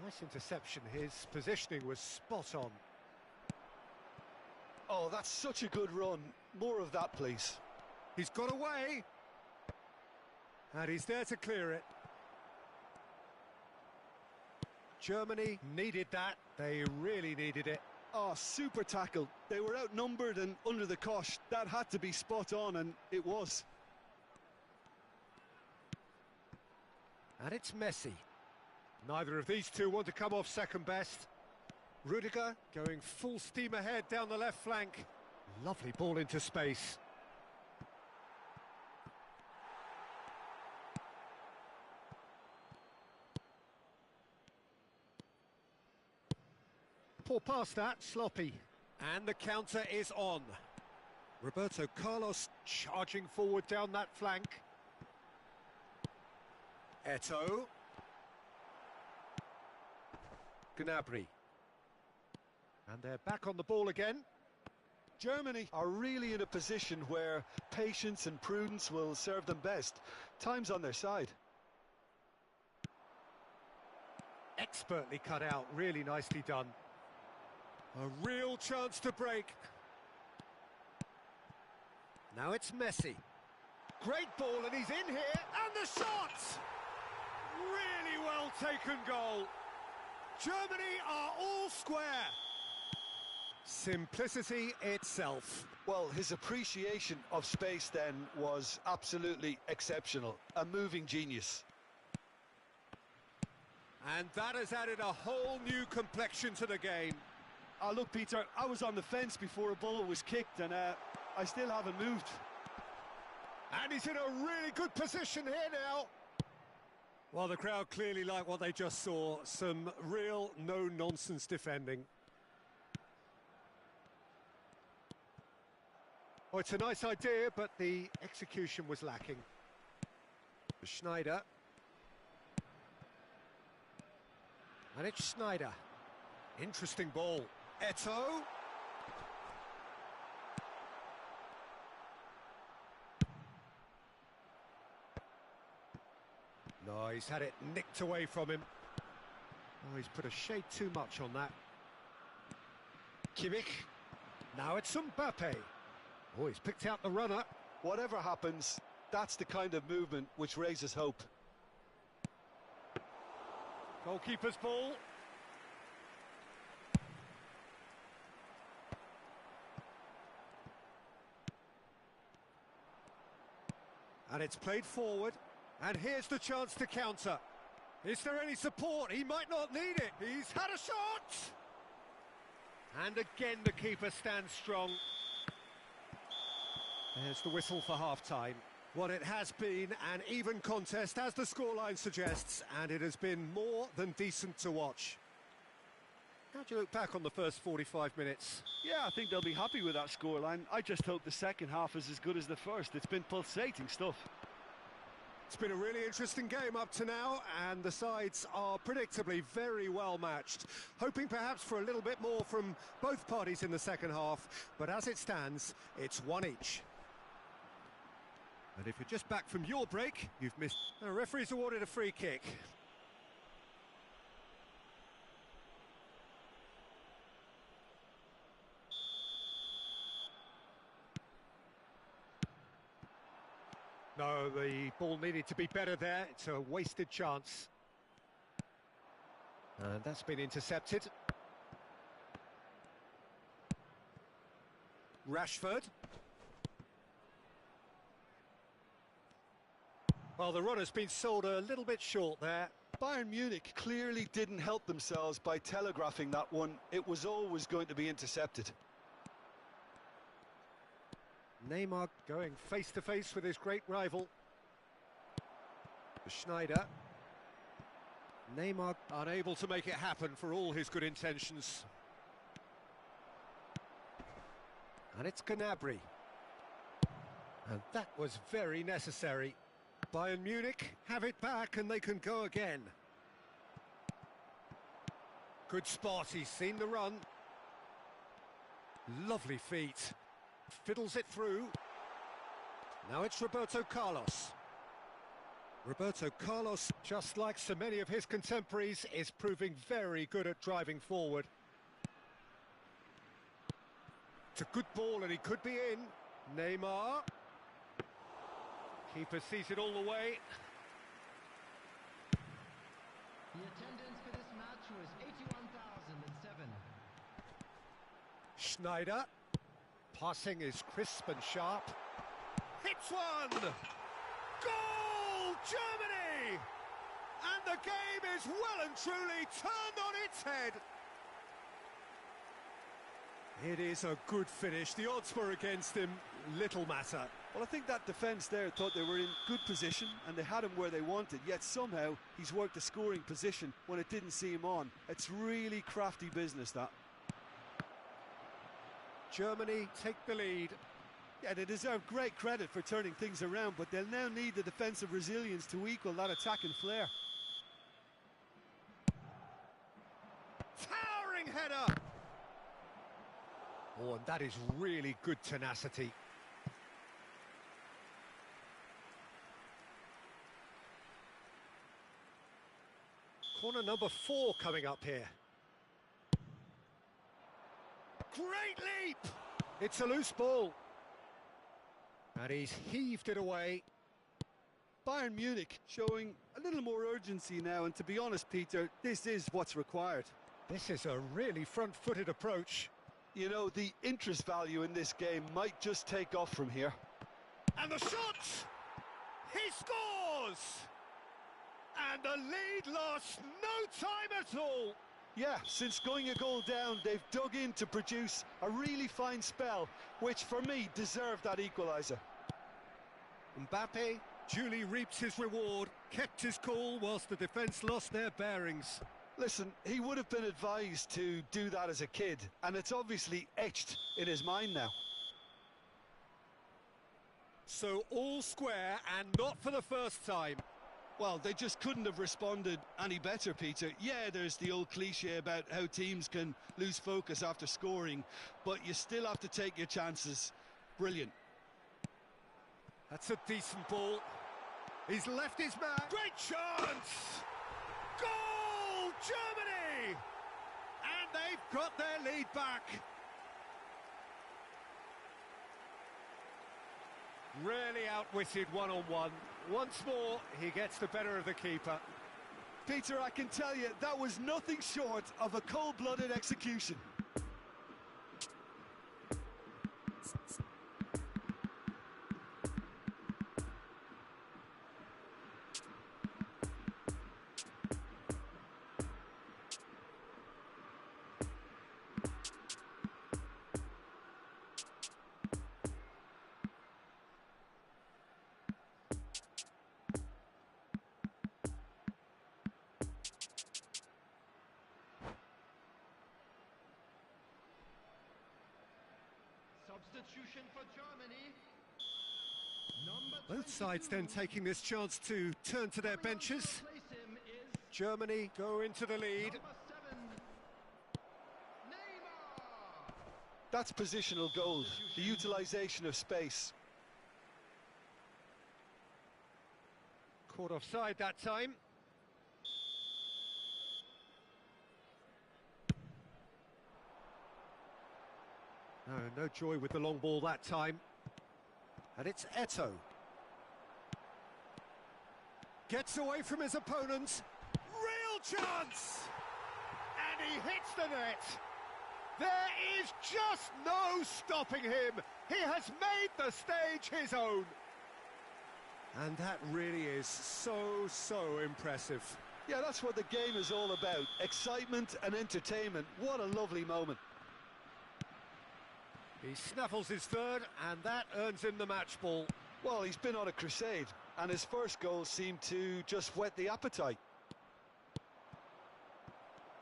Nice interception. His positioning was spot on. Oh, that's such a good run. More of that, please. He's got away. And he's there to clear it. Germany needed that. They really needed it. Oh, super tackle. They were outnumbered and under the cosh. That had to be spot on, and it was. And it's Messi. Neither of these two want to come off second best. Rudiger going full steam ahead down the left flank. Lovely ball into space. Poor pass that, sloppy. And the counter is on. Roberto Carlos charging forward down that flank. Eto'o. Gnabry. And they're back on the ball again. Germany are really in a position where patience and prudence will serve them best. Time's on their side. Expertly cut out, really nicely done. A real chance to break. Now it's Messi. Great ball, and he's in here, and the shot! Really well taken goal. Germany are all square. Simplicity itself. Well, his appreciation of space then was absolutely exceptional. A moving genius. And that has added a whole new complexion to the game. Look, Peter, I was on the fence before a ball was kicked, and I still haven't moved. And he's in a really good position here now. Well, the crowd clearly like what they just saw. Some real no-nonsense defending. Oh, it's a nice idea, but the execution was lacking. Schneider. And it's Schneider. Interesting ball. Eto'o. No, he's had it nicked away from him. Oh, he's put a shade too much on that. Kimmich. Now it's Mbappe. Oh, he's picked out the runner. Whatever happens, that's the kind of movement which raises hope. Goalkeeper's ball. And it's played forward. And here's the chance to counter. Is there any support? He might not need it. He's had a shot! And again the keeper stands strong. There's the whistle for half-time. Well, it has been an even contest, as the scoreline suggests, and it has been more than decent to watch. How do you look back on the first 45 minutes? Yeah, I think they'll be happy with that scoreline. I just hope the second half is as good as the first. It's been pulsating stuff. It's been a really interesting game up to now, and the sides are predictably very well matched. Hoping perhaps for a little bit more from both parties in the second half, but as it stands, it's one each. And if you're just back from your break, you've missed... The referee's awarded a free kick. No, the ball needed to be better there. It's a wasted chance. And that's been intercepted. Rashford. Well, the runner's been sold a little bit short there. Bayern Munich clearly didn't help themselves by telegraphing that one. It was always going to be intercepted. Neymar going face-to-face with his great rival. Schneider. Neymar unable to make it happen for all his good intentions. And it's Gnabry. And that was very necessary. Bayern Munich have it back and they can go again. Good spot, he's seen the run. Lovely feet. Fiddles it through. Now it's Roberto Carlos. Roberto Carlos, just like so many of his contemporaries, is proving very good at driving forward. It's a good ball and he could be in. Neymar. Keeper sees it all the way. The attendance for this match was 81,007. Schneider. Passing is crisp and sharp. Hits one! Goal! Germany! And the game is well and truly turned on its head. It is a good finish. The odds were against him. Little matter. Well, I think that defence there thought they were in good position and they had him where they wanted, yet somehow he's worked a scoring position when it didn't see him on. It's really crafty business, that. Germany take the lead. Yeah, they deserve great credit for turning things around, but they'll now need the defensive resilience to equal that attacking flair. Towering header! Oh, and that is really good tenacity. Corner number 4 coming up here. Great leap! It's a loose ball. And he's heaved it away. Bayern Munich showing a little more urgency now, and to be honest, Peter, this is what's required. This is a really front-footed approach. You know, the interest value in this game might just take off from here. And the shot! He scores! And the lead lost no time at all. Yeah, since going a goal down, they've dug in to produce a really fine spell, which for me deserved that equaliser. Mbappe duly reaps his reward, kept his cool whilst the defence lost their bearings. Listen, he would have been advised to do that as a kid, and it's obviously etched in his mind now. So all square, and not for the first time. Well, they just couldn't have responded any better, Peter. Yeah, there's the old cliche about how teams can lose focus after scoring, but you still have to take your chances. Brilliant. That's a decent ball. He's left his man. Great chance! Goal, Germany! And they've got their lead back. Really outwitted one-on-one. Once more, he gets the better of the keeper. Peter, I can tell you, that was nothing short of a cold-blooded execution. Substitution for Germany. Both sides then taking this chance to turn to their benches. Germany go into the lead. That's positional gold, the utilisation of space. Caught offside that time. No joy with the long ball that time. And it's Eto'o. Gets away from his opponents. Real chance! And he hits the net. There is just no stopping him. He has made the stage his own. And that really is so impressive. Yeah, that's what the game is all about. Excitement and entertainment. What a lovely moment. He snaffles his third, and that earns him the match ball. Well, he's been on a crusade, and his first goal seemed to just whet the appetite.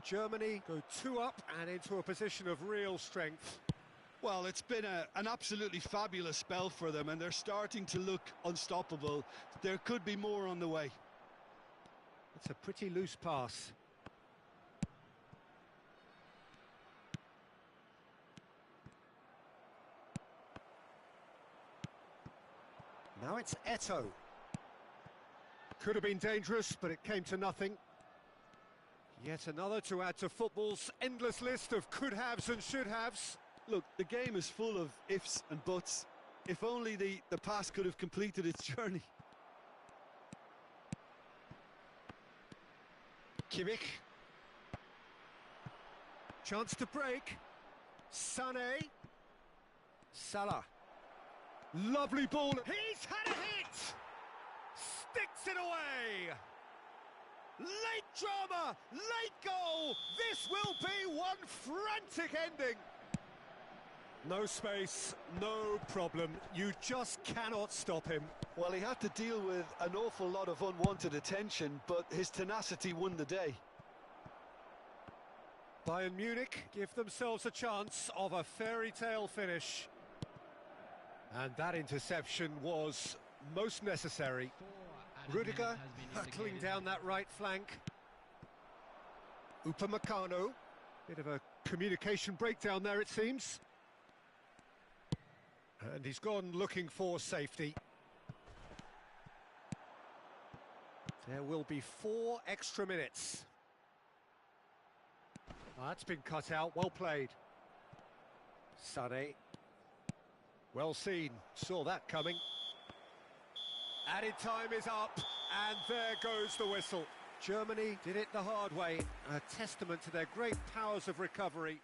Germany go 2 up and into a position of real strength. Well, it's been an absolutely fabulous spell for them, and they're starting to look unstoppable. There could be more on the way. It's a pretty loose pass. Now it's Eto'o. Could have been dangerous, but it came to nothing. Yet another to add to football's endless list of could-haves and should-haves. Look, the game is full of ifs and buts. If only the pass could have completed its journey. Kimmich. Chance to break. Sané. Salah. Lovely ball. He's had a hit! Sticks it away! Late drama, late goal. This will be one frantic ending. No space, no problem. You just cannot stop him. Well, he had to deal with an awful lot of unwanted attention, but his tenacity won the day. Bayern Munich give themselves a chance of a fairy tale finish. And that interception was most necessary. Rudiger hurtling down that right flank. Upamecano. Bit of a communication breakdown there, it seems. And he's gone looking for safety. There will be 4 extra minutes. That's been cut out, well played. Sané. Well seen, saw that coming. Added time is up, and there goes the whistle. Germany did it the hard way, a testament to their great powers of recovery.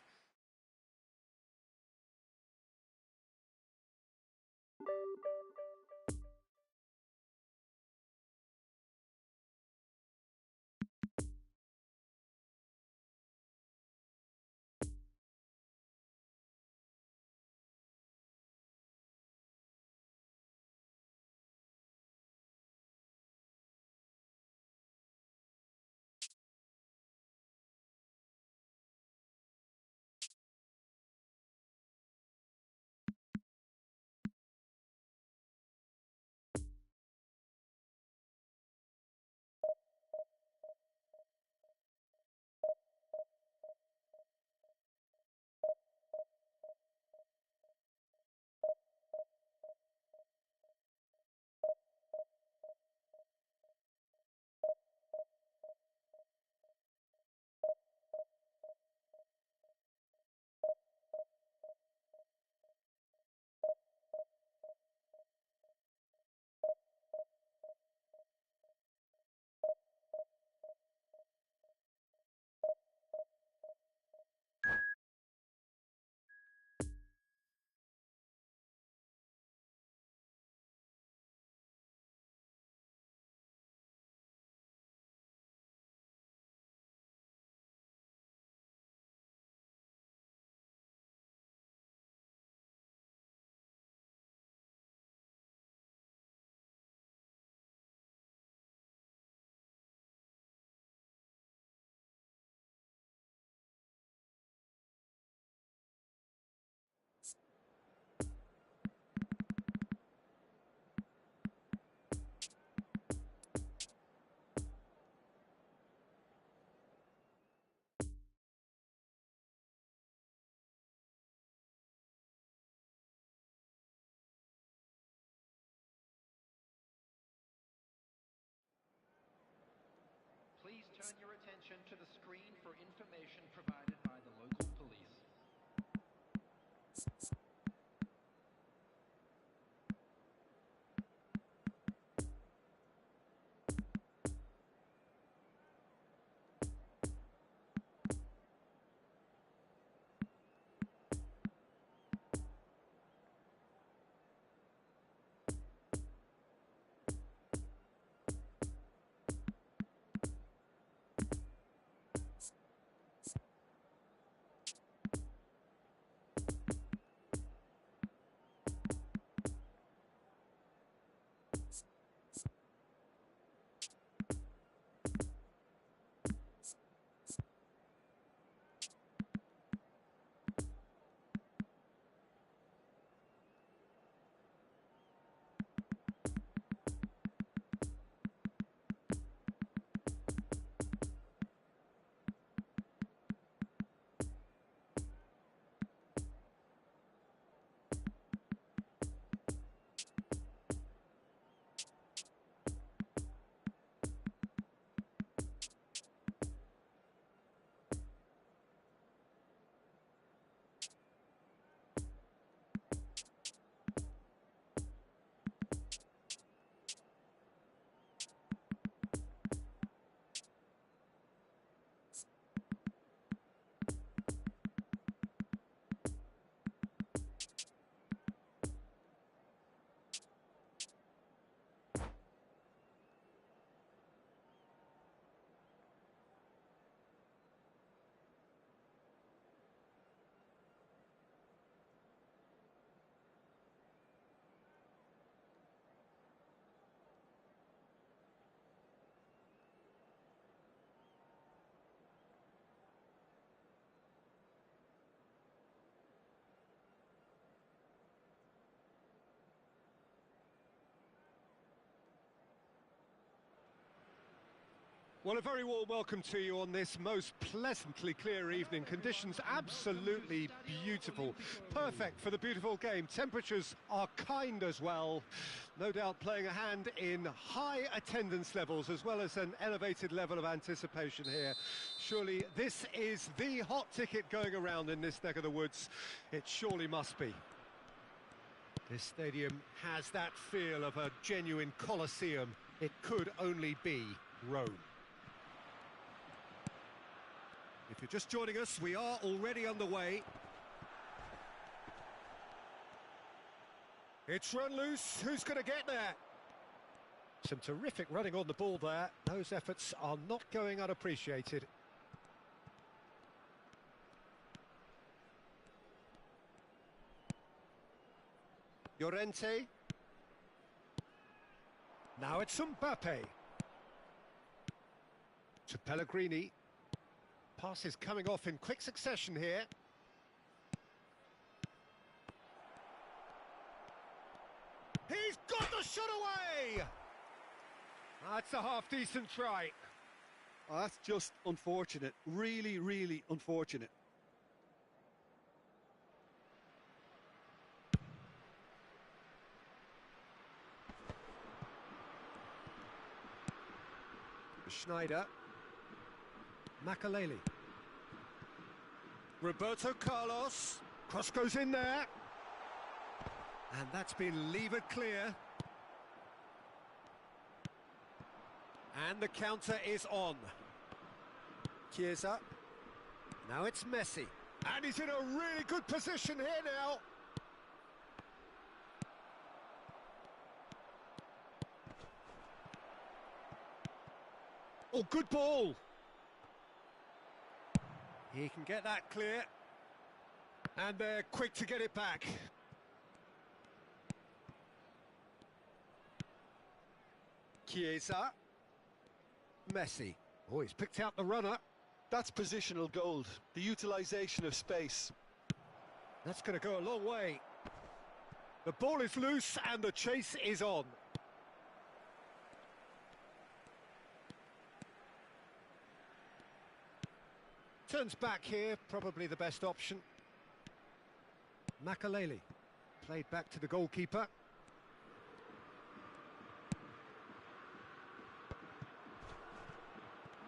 Please turn your attention to the screen for information provided by the local police. Well, a very warm welcome to you on this most pleasantly clear evening. Conditions absolutely beautiful. Perfect for the beautiful game. Temperatures are kind as well. No doubt playing a hand in high attendance levels as well as an elevated level of anticipation here. Surely this is the hot ticket going around in this neck of the woods. It surely must be. This stadium has that feel of a genuine Colosseum. It could only be Rome. If you're just joining us, we are already underway. It's run loose. Who's going to get there? Some terrific running on the ball there. Those efforts are not going unappreciated. Llorente. Now it's Mbappe. To Pellegrini. Passes coming off in quick succession here. He's got the shot away! That's a half-decent try. Oh, that's just unfortunate. Really, really unfortunate. Schneider. Makaleli. Roberto Carlos. Cross goes in there. And that's been levered clear. And the counter is on. Chiesa. Now it's Messi. And he's in a really good position here now. Oh, good ball. He can get that clear. And they're quick to get it back. Chiesa. Messi. Oh, he's picked out the runner. That's positional gold, the utilisation of space. That's going to go a long way. The ball is loose and the chase is on. Turns back here, probably the best option. Makaleli, played back to the goalkeeper.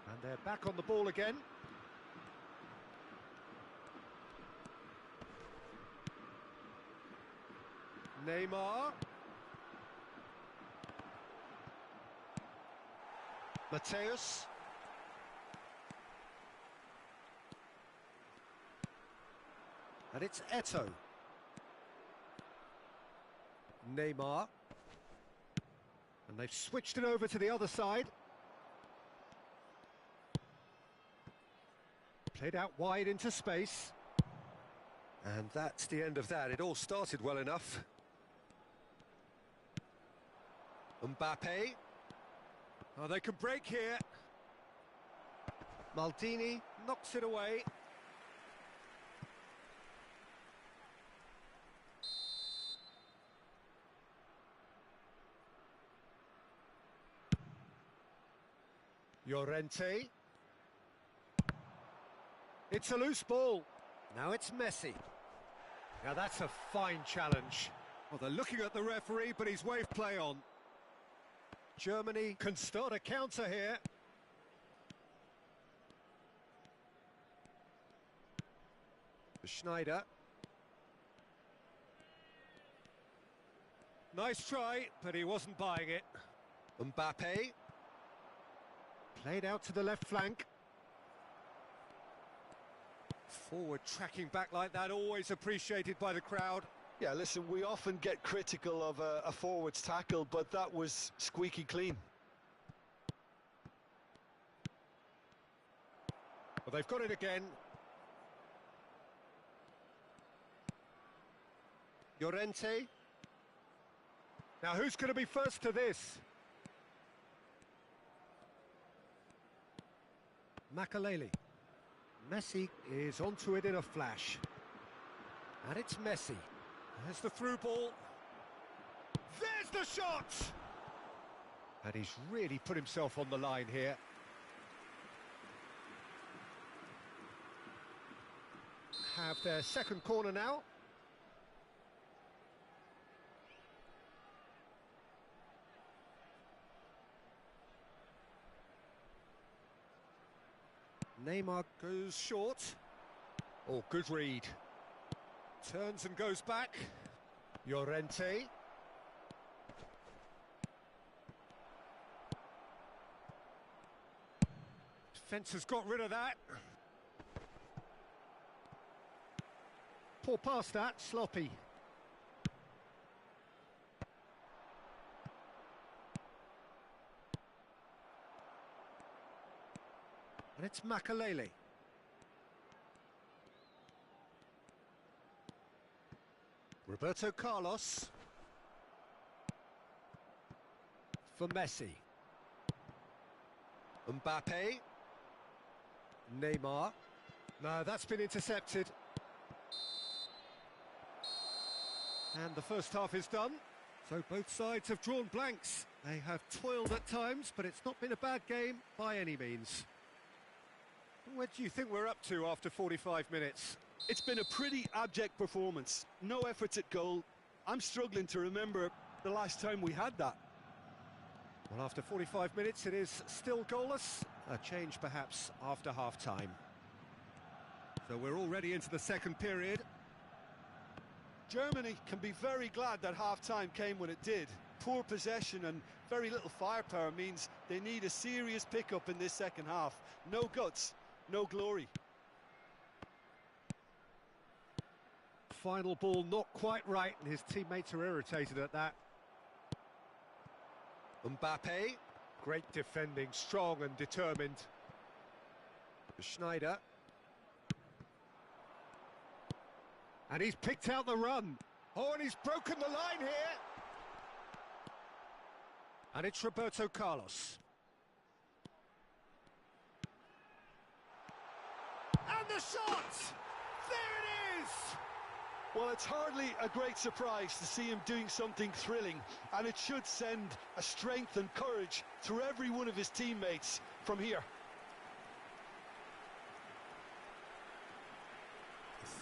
And they're back on the ball again. Neymar. Mateus. And it's Eto'o. Neymar. And they've switched it over to the other side. Played out wide into space. And that's the end of that. It all started well enough. Mbappe. Oh, they can break here. Maldini knocks it away. Llorente. It's a loose ball. Now it's Messi. Now that's a fine challenge. Well, they're looking at the referee, but he's waved play on. Germany can start a counter here. Schneider. Nice try, but he wasn't buying it. Mbappe. Played out to the left flank. Forward tracking back like that, always appreciated by the crowd. Yeah, listen, we often get critical of a forward's tackle, but that was squeaky clean. Well, they've got it again. Llorente. Now, who's going to be first to this? Makaleli. Messi is onto it in a flash. And it's Messi. There's the through ball. There's the shot! And he's really put himself on the line here. have their second corner now. Neymar goes short. Oh, good read. Turns and goes back. Llorente. Defence has got rid of that. Poor pass that, sloppy. And it's Makalele. Roberto Carlos. For Messi. Mbappe. Neymar. No, that's been intercepted. And the first half is done. So both sides have drawn blanks. They have toiled at times, but it's not been a bad game by any means. What do you think we're up to after 45 minutes? It's been a pretty abject performance. No efforts at goal. I'm struggling to remember the last time we had that. Well, after 45 minutes, it is still goalless. A change, perhaps, after half-time. So we're already into the second period. Germany can be very glad that half-time came when it did. Poor possession and very little firepower means they need a serious pickup in this second half. No guts, no glory. Final ball not quite right, and his teammates are irritated at that. Mbappe, great defending, strong and determined. Schneider. And he's picked out the run. Oh, and he's broken the line here. And it's Roberto Carlos. And the shot! There it is! Well, it's hardly a great surprise to see him doing something thrilling, and it should send a strength and courage through every one of his teammates from here.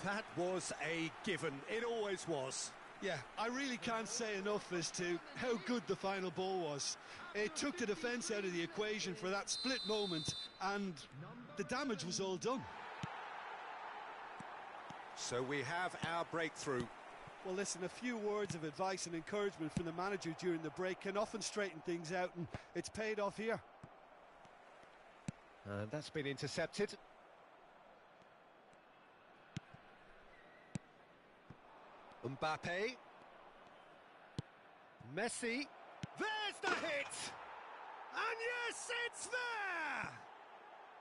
That was a given. It always was. Yeah, I really can't say enough as to how good the final ball was. It took the defence out of the equation for that split moment, and the damage was all done. So we have our breakthrough. Well, listen, a few words of advice and encouragement from the manager during the break can often straighten things out, and it's paid off here. And that's been intercepted. Mbappe. Messi. There's the hit! And yes, it's there!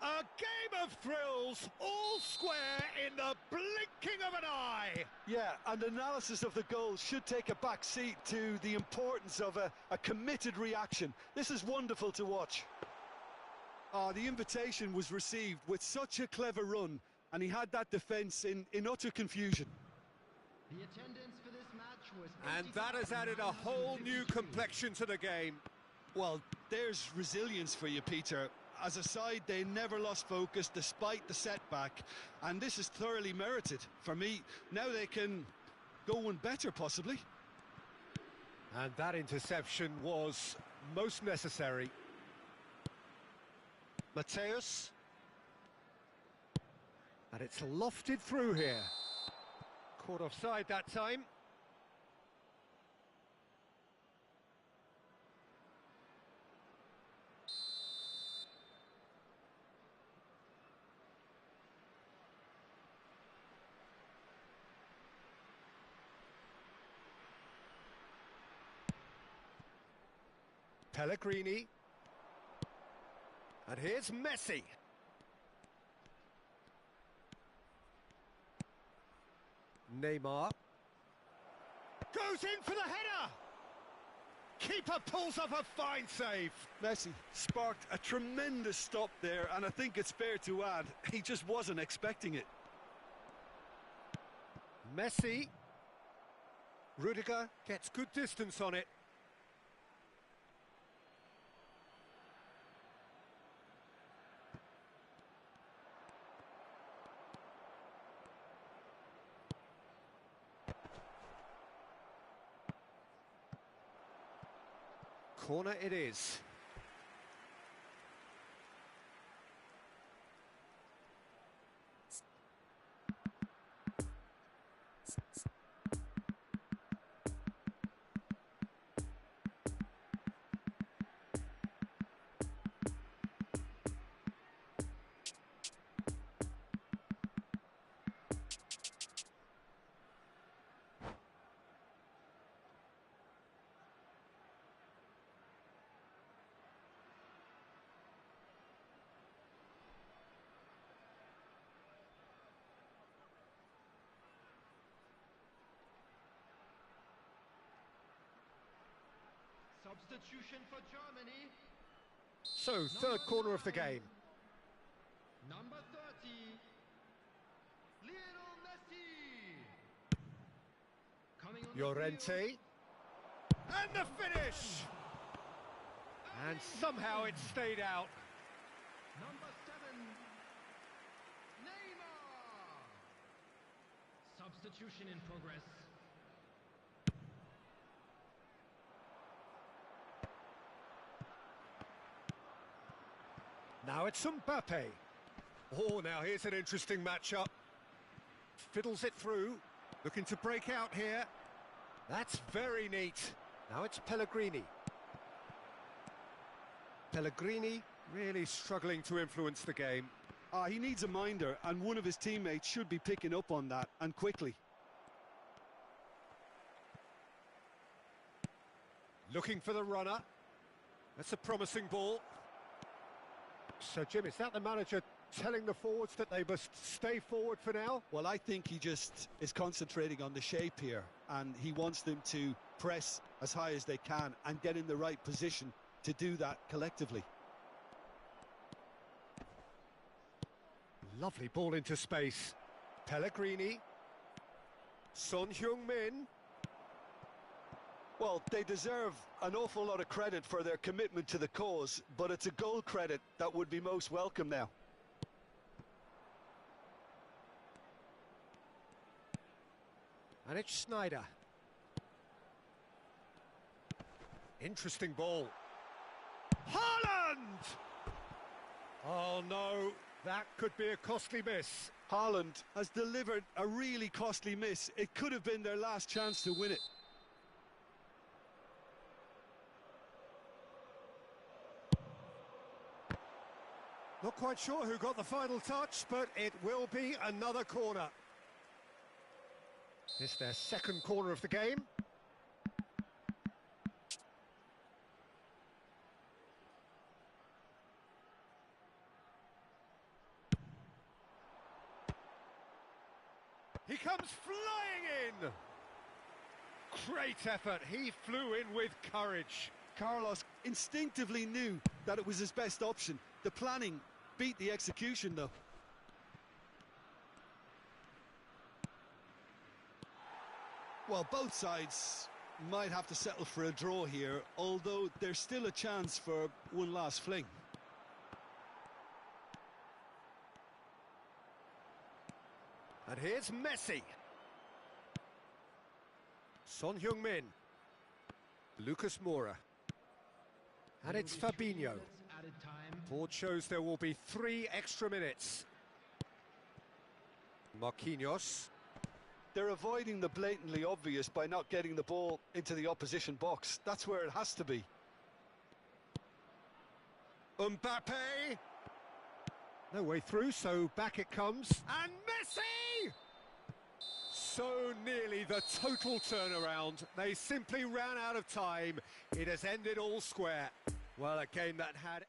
A game of thrills, all square in the blinking of an eye! Yeah, and analysis of the goal should take a back seat to the importance of a committed reaction. This is wonderful to watch. The invitation was received with such a clever run, and he had that defence in utter confusion. The attendance for this match was... And that has added a whole new complexion to the game. Well, there's resilience for you, Peter. As a side, they never lost focus despite the setback, and this is thoroughly merited. For me, now they can go one better, possibly. And that interception was most necessary. Mateus. And it's lofted through here. Caught offside that time. Pellegrini. And here's Messi. Neymar. Goes in for the header! Keeper pulls off a fine save. Messi sparked a tremendous stop there, and I think it's fair to add, he just wasn't expecting it. Messi. Rudiger gets good distance on it. Corner it is. Substitution for Germany. So, third corner of the game. Number 30, Lionel Messi. Coming on Llorente. And the finish! And somehow it stayed out. Number 7, Neymar. Substitution in progress. Now it's Mbappe. Oh, now here's an interesting matchup. Fiddles it through, looking to break out here. That's very neat. Now it's Pellegrini. Pellegrini really struggling to influence the game. He needs a minder, and one of his teammates should be picking up on that, and quickly. Looking for the runner. That's a promising ball. So, Jim, is that the manager telling the forwards that they must stay forward for now? Well, I think he just is concentrating on the shape here, and he wants them to press as high as they can and get in the right position to do that collectively. Lovely ball into space. Pellegrini. Son Heung-min. Well, they deserve an awful lot of credit for their commitment to the cause, but it's a goal credit that would be most welcome now. And it's Schneider. Interesting ball. Haaland! Oh no, that could be a costly miss. Haaland has delivered a really costly miss. It could have been their last chance to win it. Not quite sure who got the final touch, but it will be another corner. It's their second corner of the game. He comes flying in! Great effort, he flew in with courage. Carlos instinctively knew that it was his best option. The planning beat the execution, though. Well, both sides might have to settle for a draw here, although there's still a chance for one last fling. And here's Messi. Son Heung-min. Lucas Moura. And it's Fabinho. Board shows there will be 3 extra minutes. Marquinhos. They're avoiding the blatantly obvious by not getting the ball into the opposition box. That's where it has to be. Mbappe. No way through, so back it comes. And Messi! So nearly the total turnaround. They simply ran out of time. It has ended all square. Well, a game that had...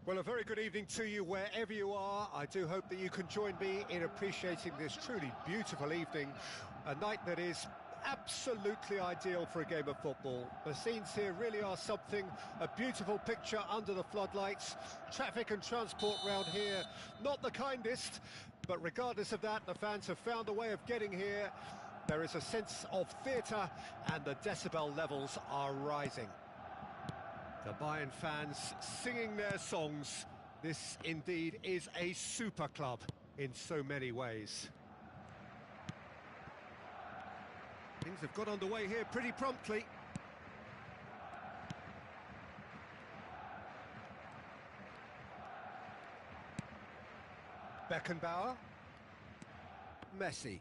Well, a very good evening to you wherever you are. I do hope that you can join me in appreciating this truly beautiful evening, a night that is absolutely ideal for a game of football. The scenes here really are something, a beautiful picture under the floodlights. Traffic and transport round here, not the kindest, but regardless of that, the fans have found a way of getting here. There is a sense of theatre and the decibel levels are rising. The Bayern fans singing their songs. This indeed is a super club in so many ways. Things have got underway here pretty promptly. Beckenbauer. Messi.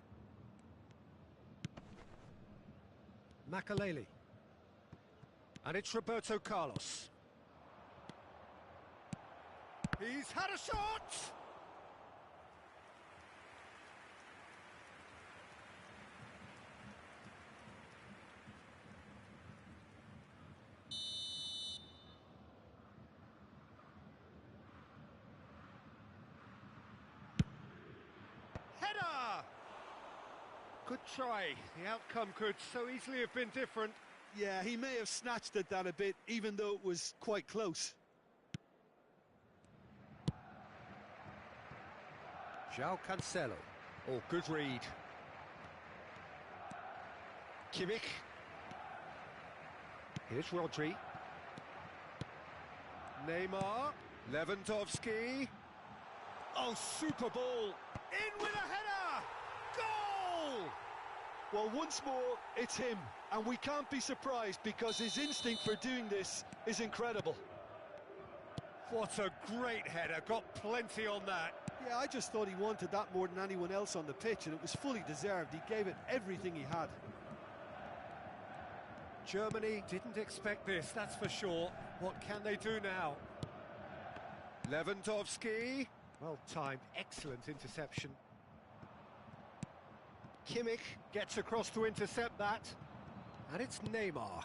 Makaleli. And it's Roberto Carlos. He's had a shot! Header! Good try. The outcome could so easily have been different. Yeah, he may have snatched at that a bit, even though it was quite close. João Cancelo. Oh, good read. Kimmich. Here's Rodri. Neymar. Lewandowski. Oh, super ball. In with a header! Goal! Well, once more, it's him, and we can't be surprised because his instinct for doing this is incredible. What a great header, got plenty on that. Yeah, I just thought he wanted that more than anyone else on the pitch, and it was fully deserved. He gave it everything he had. Germany didn't expect this, that's for sure. What can they do now? Lewandowski. Well timed, excellent interception. Kimmich gets across to intercept that. And it's Neymar.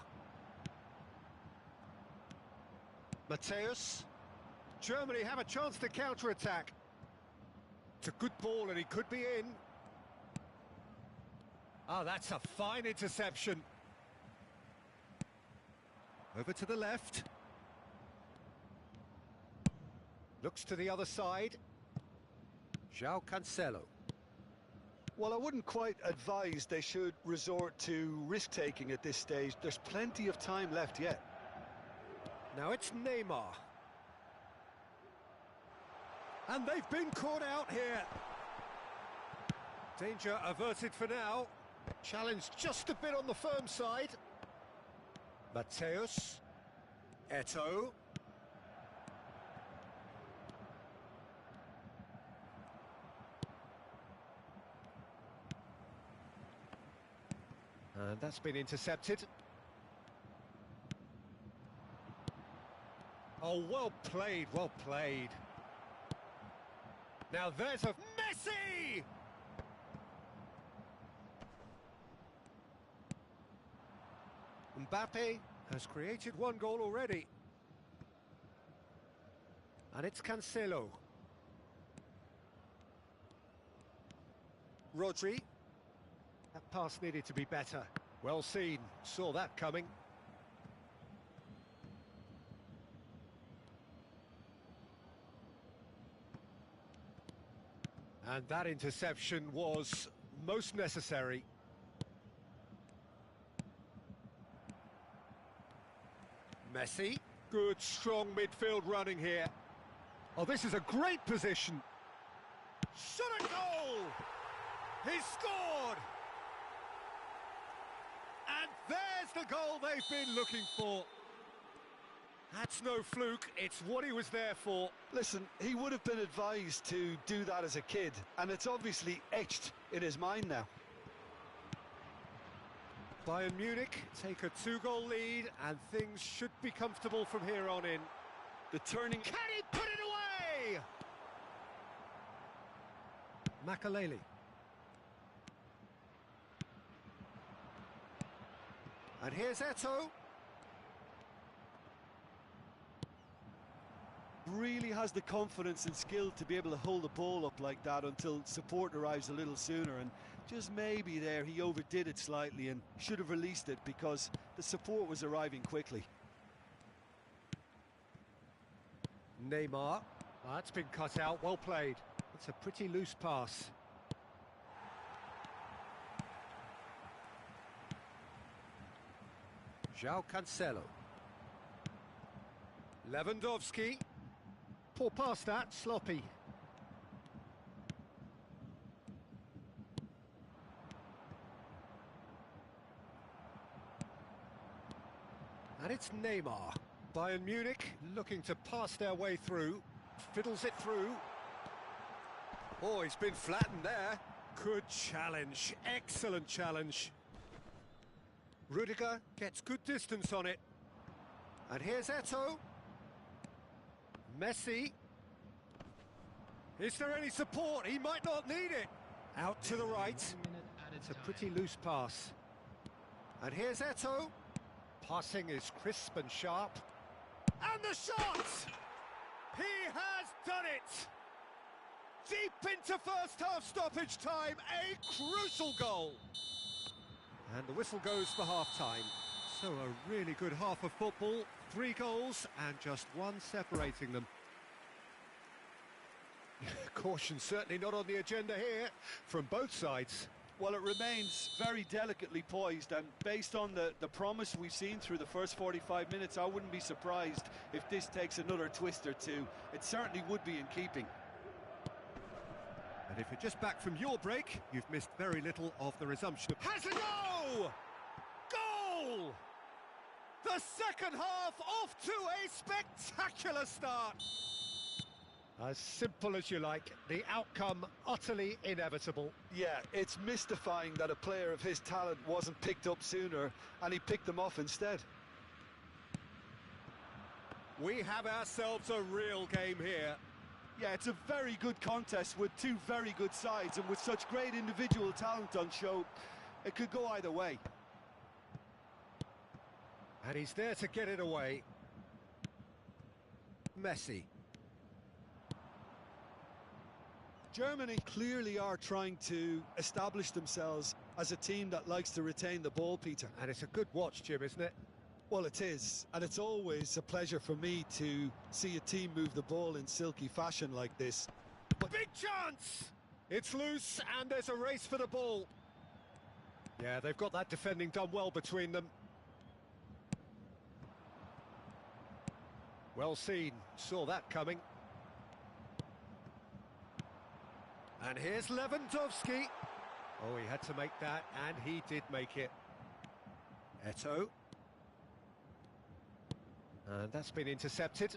Matthäus. Germany have a chance to counter-attack. It's a good ball and he could be in. Oh, that's a fine interception. Over to the left. Looks to the other side. João Cancelo. Well, I wouldn't quite advise they should resort to risk-taking at this stage. There's plenty of time left yet. Now it's Neymar. And they've been caught out here. Danger averted for now. Challenge just a bit on the firm side. Matthäus. Eto'o. And that's been intercepted. Oh, well played, well played. Now there's a Messi! Mbappe has created one goal already. And it's Cancelo. Rodri. That pass needed to be better. Well seen, saw that coming. And that interception was most necessary. Messi. Good, strong midfield running here. Oh, this is a great position. Shot a goal! He scored! And there's the goal they've been looking for. That's no fluke, it's what he was there for. Listen, he would have been advised to do that as a kid, and it's obviously etched in his mind now. Bayern Munich take a 2-goal lead, and things should be comfortable from here on in. The turning... Can he put it away? Makaleli. And here's Eto'o. Really has the confidence and skill to be able to hold the ball up like that until support arrives a little sooner, and just maybe there he overdid it slightly and should have released it because the support was arriving quickly. Neymar. That's been cut out, well played. It's a pretty loose pass. João Cancelo. Lewandowski. Poor pass that, sloppy. And it's Neymar. Bayern Munich looking to pass their way through. Fiddles it through. Oh, he's been flattened there. Good challenge, excellent challenge. Rudiger gets good distance on it. And here's Eto'o. Messi. Is there any support? He might not need it. Out to the right. It's a pretty loose pass. And here's Eto'o. Passing is crisp and sharp. And the shot! He has done it! Deep into first half stoppage time, a crucial goal. And the whistle goes for half-time. So a really good half of football, 3 goals and just one separating them. Caution certainly not on the agenda here from both sides. Well, it remains very delicately poised, and based on the promise we've seen through the first 45 minutes, I wouldn't be surprised if this takes another twist or two. It certainly would be in keeping. And if you're just back from your break, you've missed very little of the resumption. Has a go! Goal! The second half off to a spectacular start. As simple as you like, the outcome utterly inevitable. Yeah, it's mystifying that a player of his talent wasn't picked up sooner, and he picked them off instead. We have ourselves a real game here. Yeah, it's a very good contest with two very good sides, and with such great individual talent on show, it could go either way. And he's there to get it away. Messi. Germany clearly are trying to establish themselves as a team that likes to retain the ball, Peter. And it's a good watch, Jim, isn't it? Well, it is, and it's always a pleasure for me to see a team move the ball in silky fashion like this. But big chance! It's loose, and there's a race for the ball. Yeah, they've got that defending done well between them. Well seen, saw that coming. And here's Lewandowski. Oh, he had to make that, and he did make it. Eto'o. And that's been intercepted.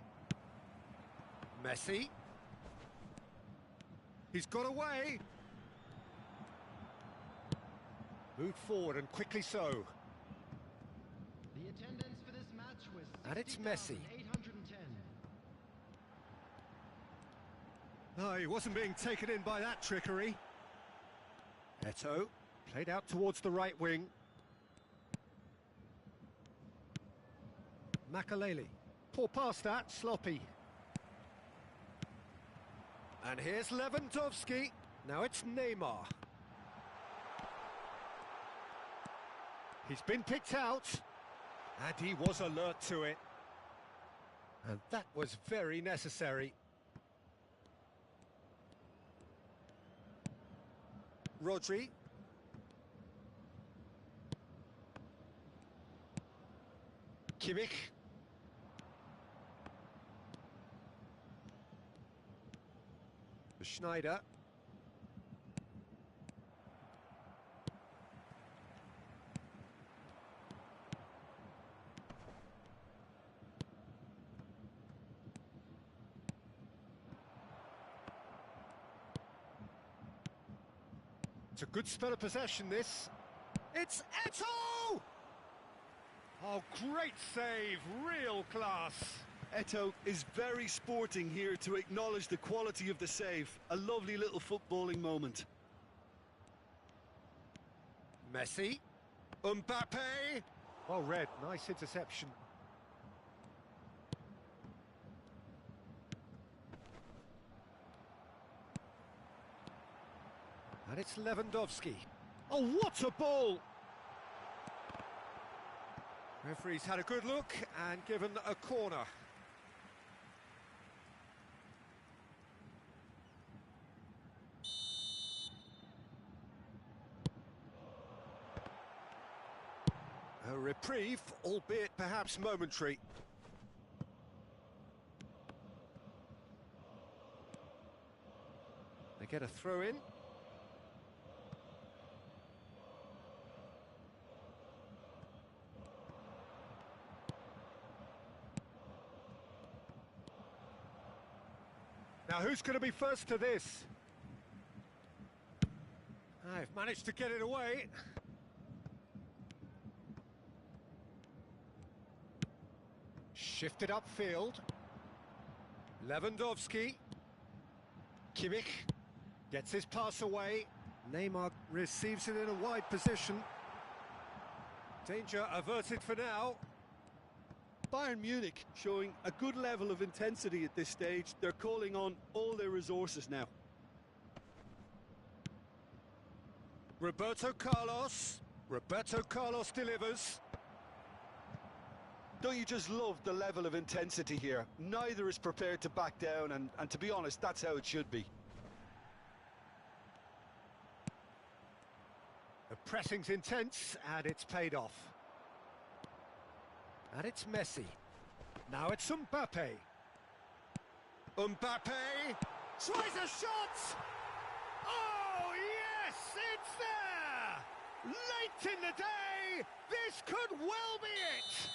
Messi. He's got away. Moved forward and quickly so. The attendance for this match was And it's Messi. 810. Oh, he wasn't being taken in by that trickery. Eto'o played out towards the right wing. Makaleli. Poor pass that, sloppy. And here's Lewandowski. Now it's Neymar. He's been picked out. And he was alert to it. And that was very necessary. Rodri. Kimmich. Schneider. It's a good spell of possession, this. It's Eto'o! Oh, great save, real class. Eto'o is very sporting here to acknowledge the quality of the save. A lovely little footballing moment. Messi. Mbappe. Well read, nice interception. And it's Lewandowski. Oh, what a ball! Referee's had a good look and given a corner. A reprieve, albeit perhaps momentary. They get a throw in. Now who's going to be first to this? They've managed to get it away. Shifted upfield. Lewandowski. Kimmich gets his pass away. Neymar receives it in a wide position. Danger averted for now. Bayern Munich showing a good level of intensity at this stage. They're calling on all their resources now. Roberto Carlos. Roberto Carlos delivers. Don't you just love the level of intensity here? Neither is prepared to back down, and to be honest, that's how it should be. The pressing's intense, and it's paid off. And it's Messi. Now it's Mbappe. Mbappe tries a shot! Oh, yes, it's there! Late in the day, this could well be it!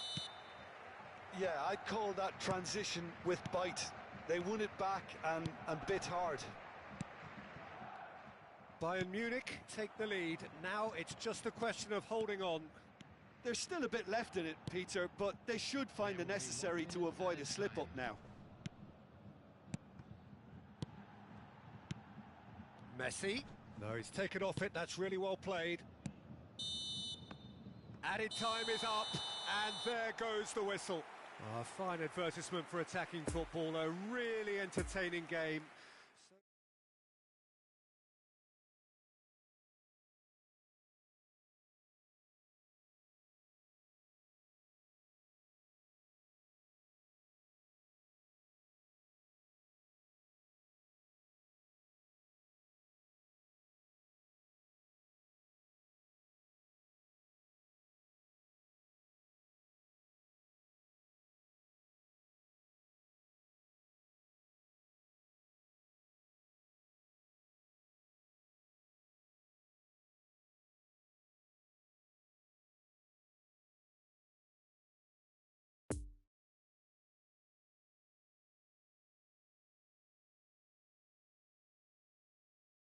Yeah, I'd call that transition with bite. They won it back and bit hard. Bayern Munich take the lead. Now it's just a question of holding on. There's still a bit left in it, Peter, but they should find the necessary to avoid a slip-up now. Messi. No, he's taken off it. That's really well played. Added time is up, and there goes the whistle. A fine advertisement for attacking football, a really entertaining game.